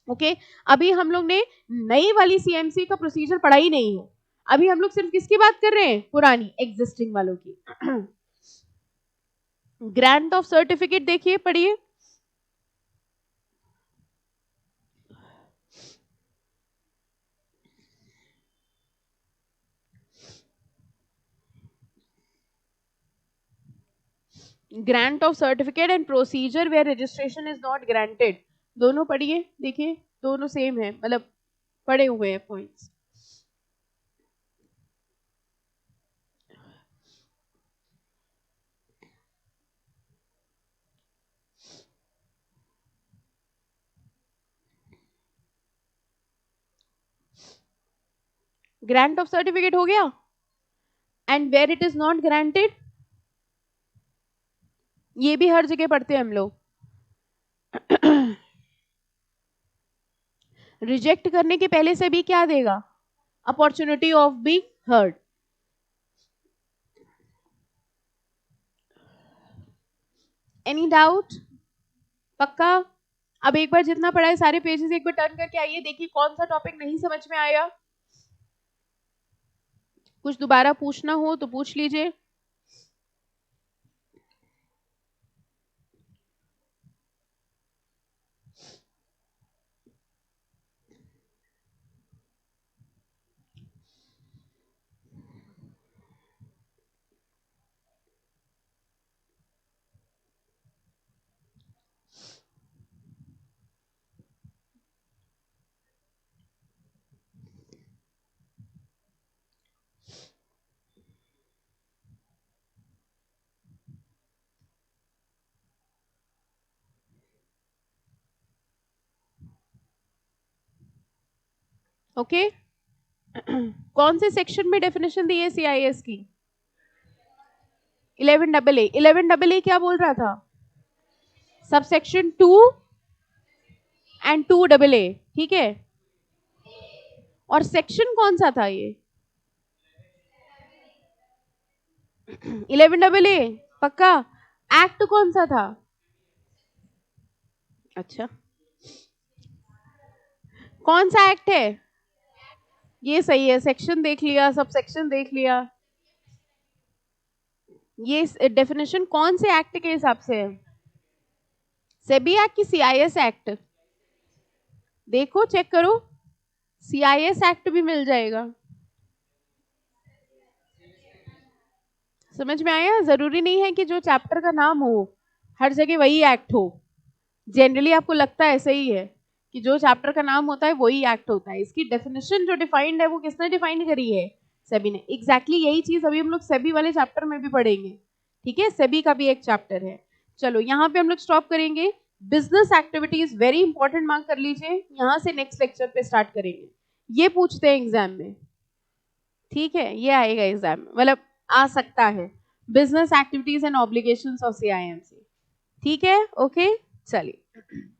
ओके, अभी हम लोग ने नई वाली सीएमसी का प्रोसीजर पढ़ा ही नहीं है, अभी हम लोग सिर्फ किसकी बात कर रहे हैं? पुरानी एग्जिस्टिंग वालों की। ग्रांट ऑफ सर्टिफिकेट देखिए, पढ़िए। Grant of certificate and procedure where registration is not granted, दोनों पढ़िए, देखिए दोनों सेम है, मतलब पढ़े हुए हैं पॉइंट्स। ग्रांट ऑफ सर्टिफिकेट हो गया, and where it is not granted, ये भी हर जगह पढ़ते हैं हम लोग। रिजेक्ट करने के पहले से भी क्या देगा? Opportunity of be heard. Any doubt? पक्का? अब एक बार जितना पढ़ा है सारे पेजेस एक बार टर्न करके आइए, देखिए कौन सा टॉपिक नहीं समझ में आया। कुछ दोबारा पूछना हो तो पूछ लीजिए। ओके कौन से सेक्शन में डेफिनेशन दी है CIS की? 11AA। 11AA क्या बोल रहा था? सबसेक्शन 2 एंड 2AA, ठीक है। और सेक्शन कौन सा था ये? 11AA पक्का। एक्ट कौन सा था? अच्छा, कौन सा एक्ट है? ये सही है, सेक्शन देख लिया, सब सेक्शन देख लिया। ये डेफिनेशन कौन से एक्ट के हिसाब से है? सेबी एक्ट की CIS एक्ट? देखो चेक करो, CIS एक्ट भी मिल जाएगा। समझ में आया? जरूरी नहीं है कि जो चैप्टर का नाम हो हर जगह वही एक्ट हो। जनरली आपको लगता है ऐसे ही है कि जो चैप्टर का नाम होता है वही एक्ट होता है। इसकी डेफिनेशन जो डिफाइंड है वो किसने डिफाइन करी है? सेबी ने। एग्जैक्टली यही चीज अभी हम लोग सेबी वाले चैप्टर में भी पढ़ेंगे, ठीक है। सेबी का भी एक चैप्टर है। चलो यहाँ पे हम लोग स्टॉप करेंगे। Business activities very important, mark कर लीजिए। यहाँ से नेक्स्ट लेक्चर पे स्टार्ट करेंगे। ये पूछते हैं एग्जाम में, ठीक है, ये आएगा एग्जाम में, मतलब आ सकता है। Business activities and obligations of CIMC, ठीक है। ओके चलिए।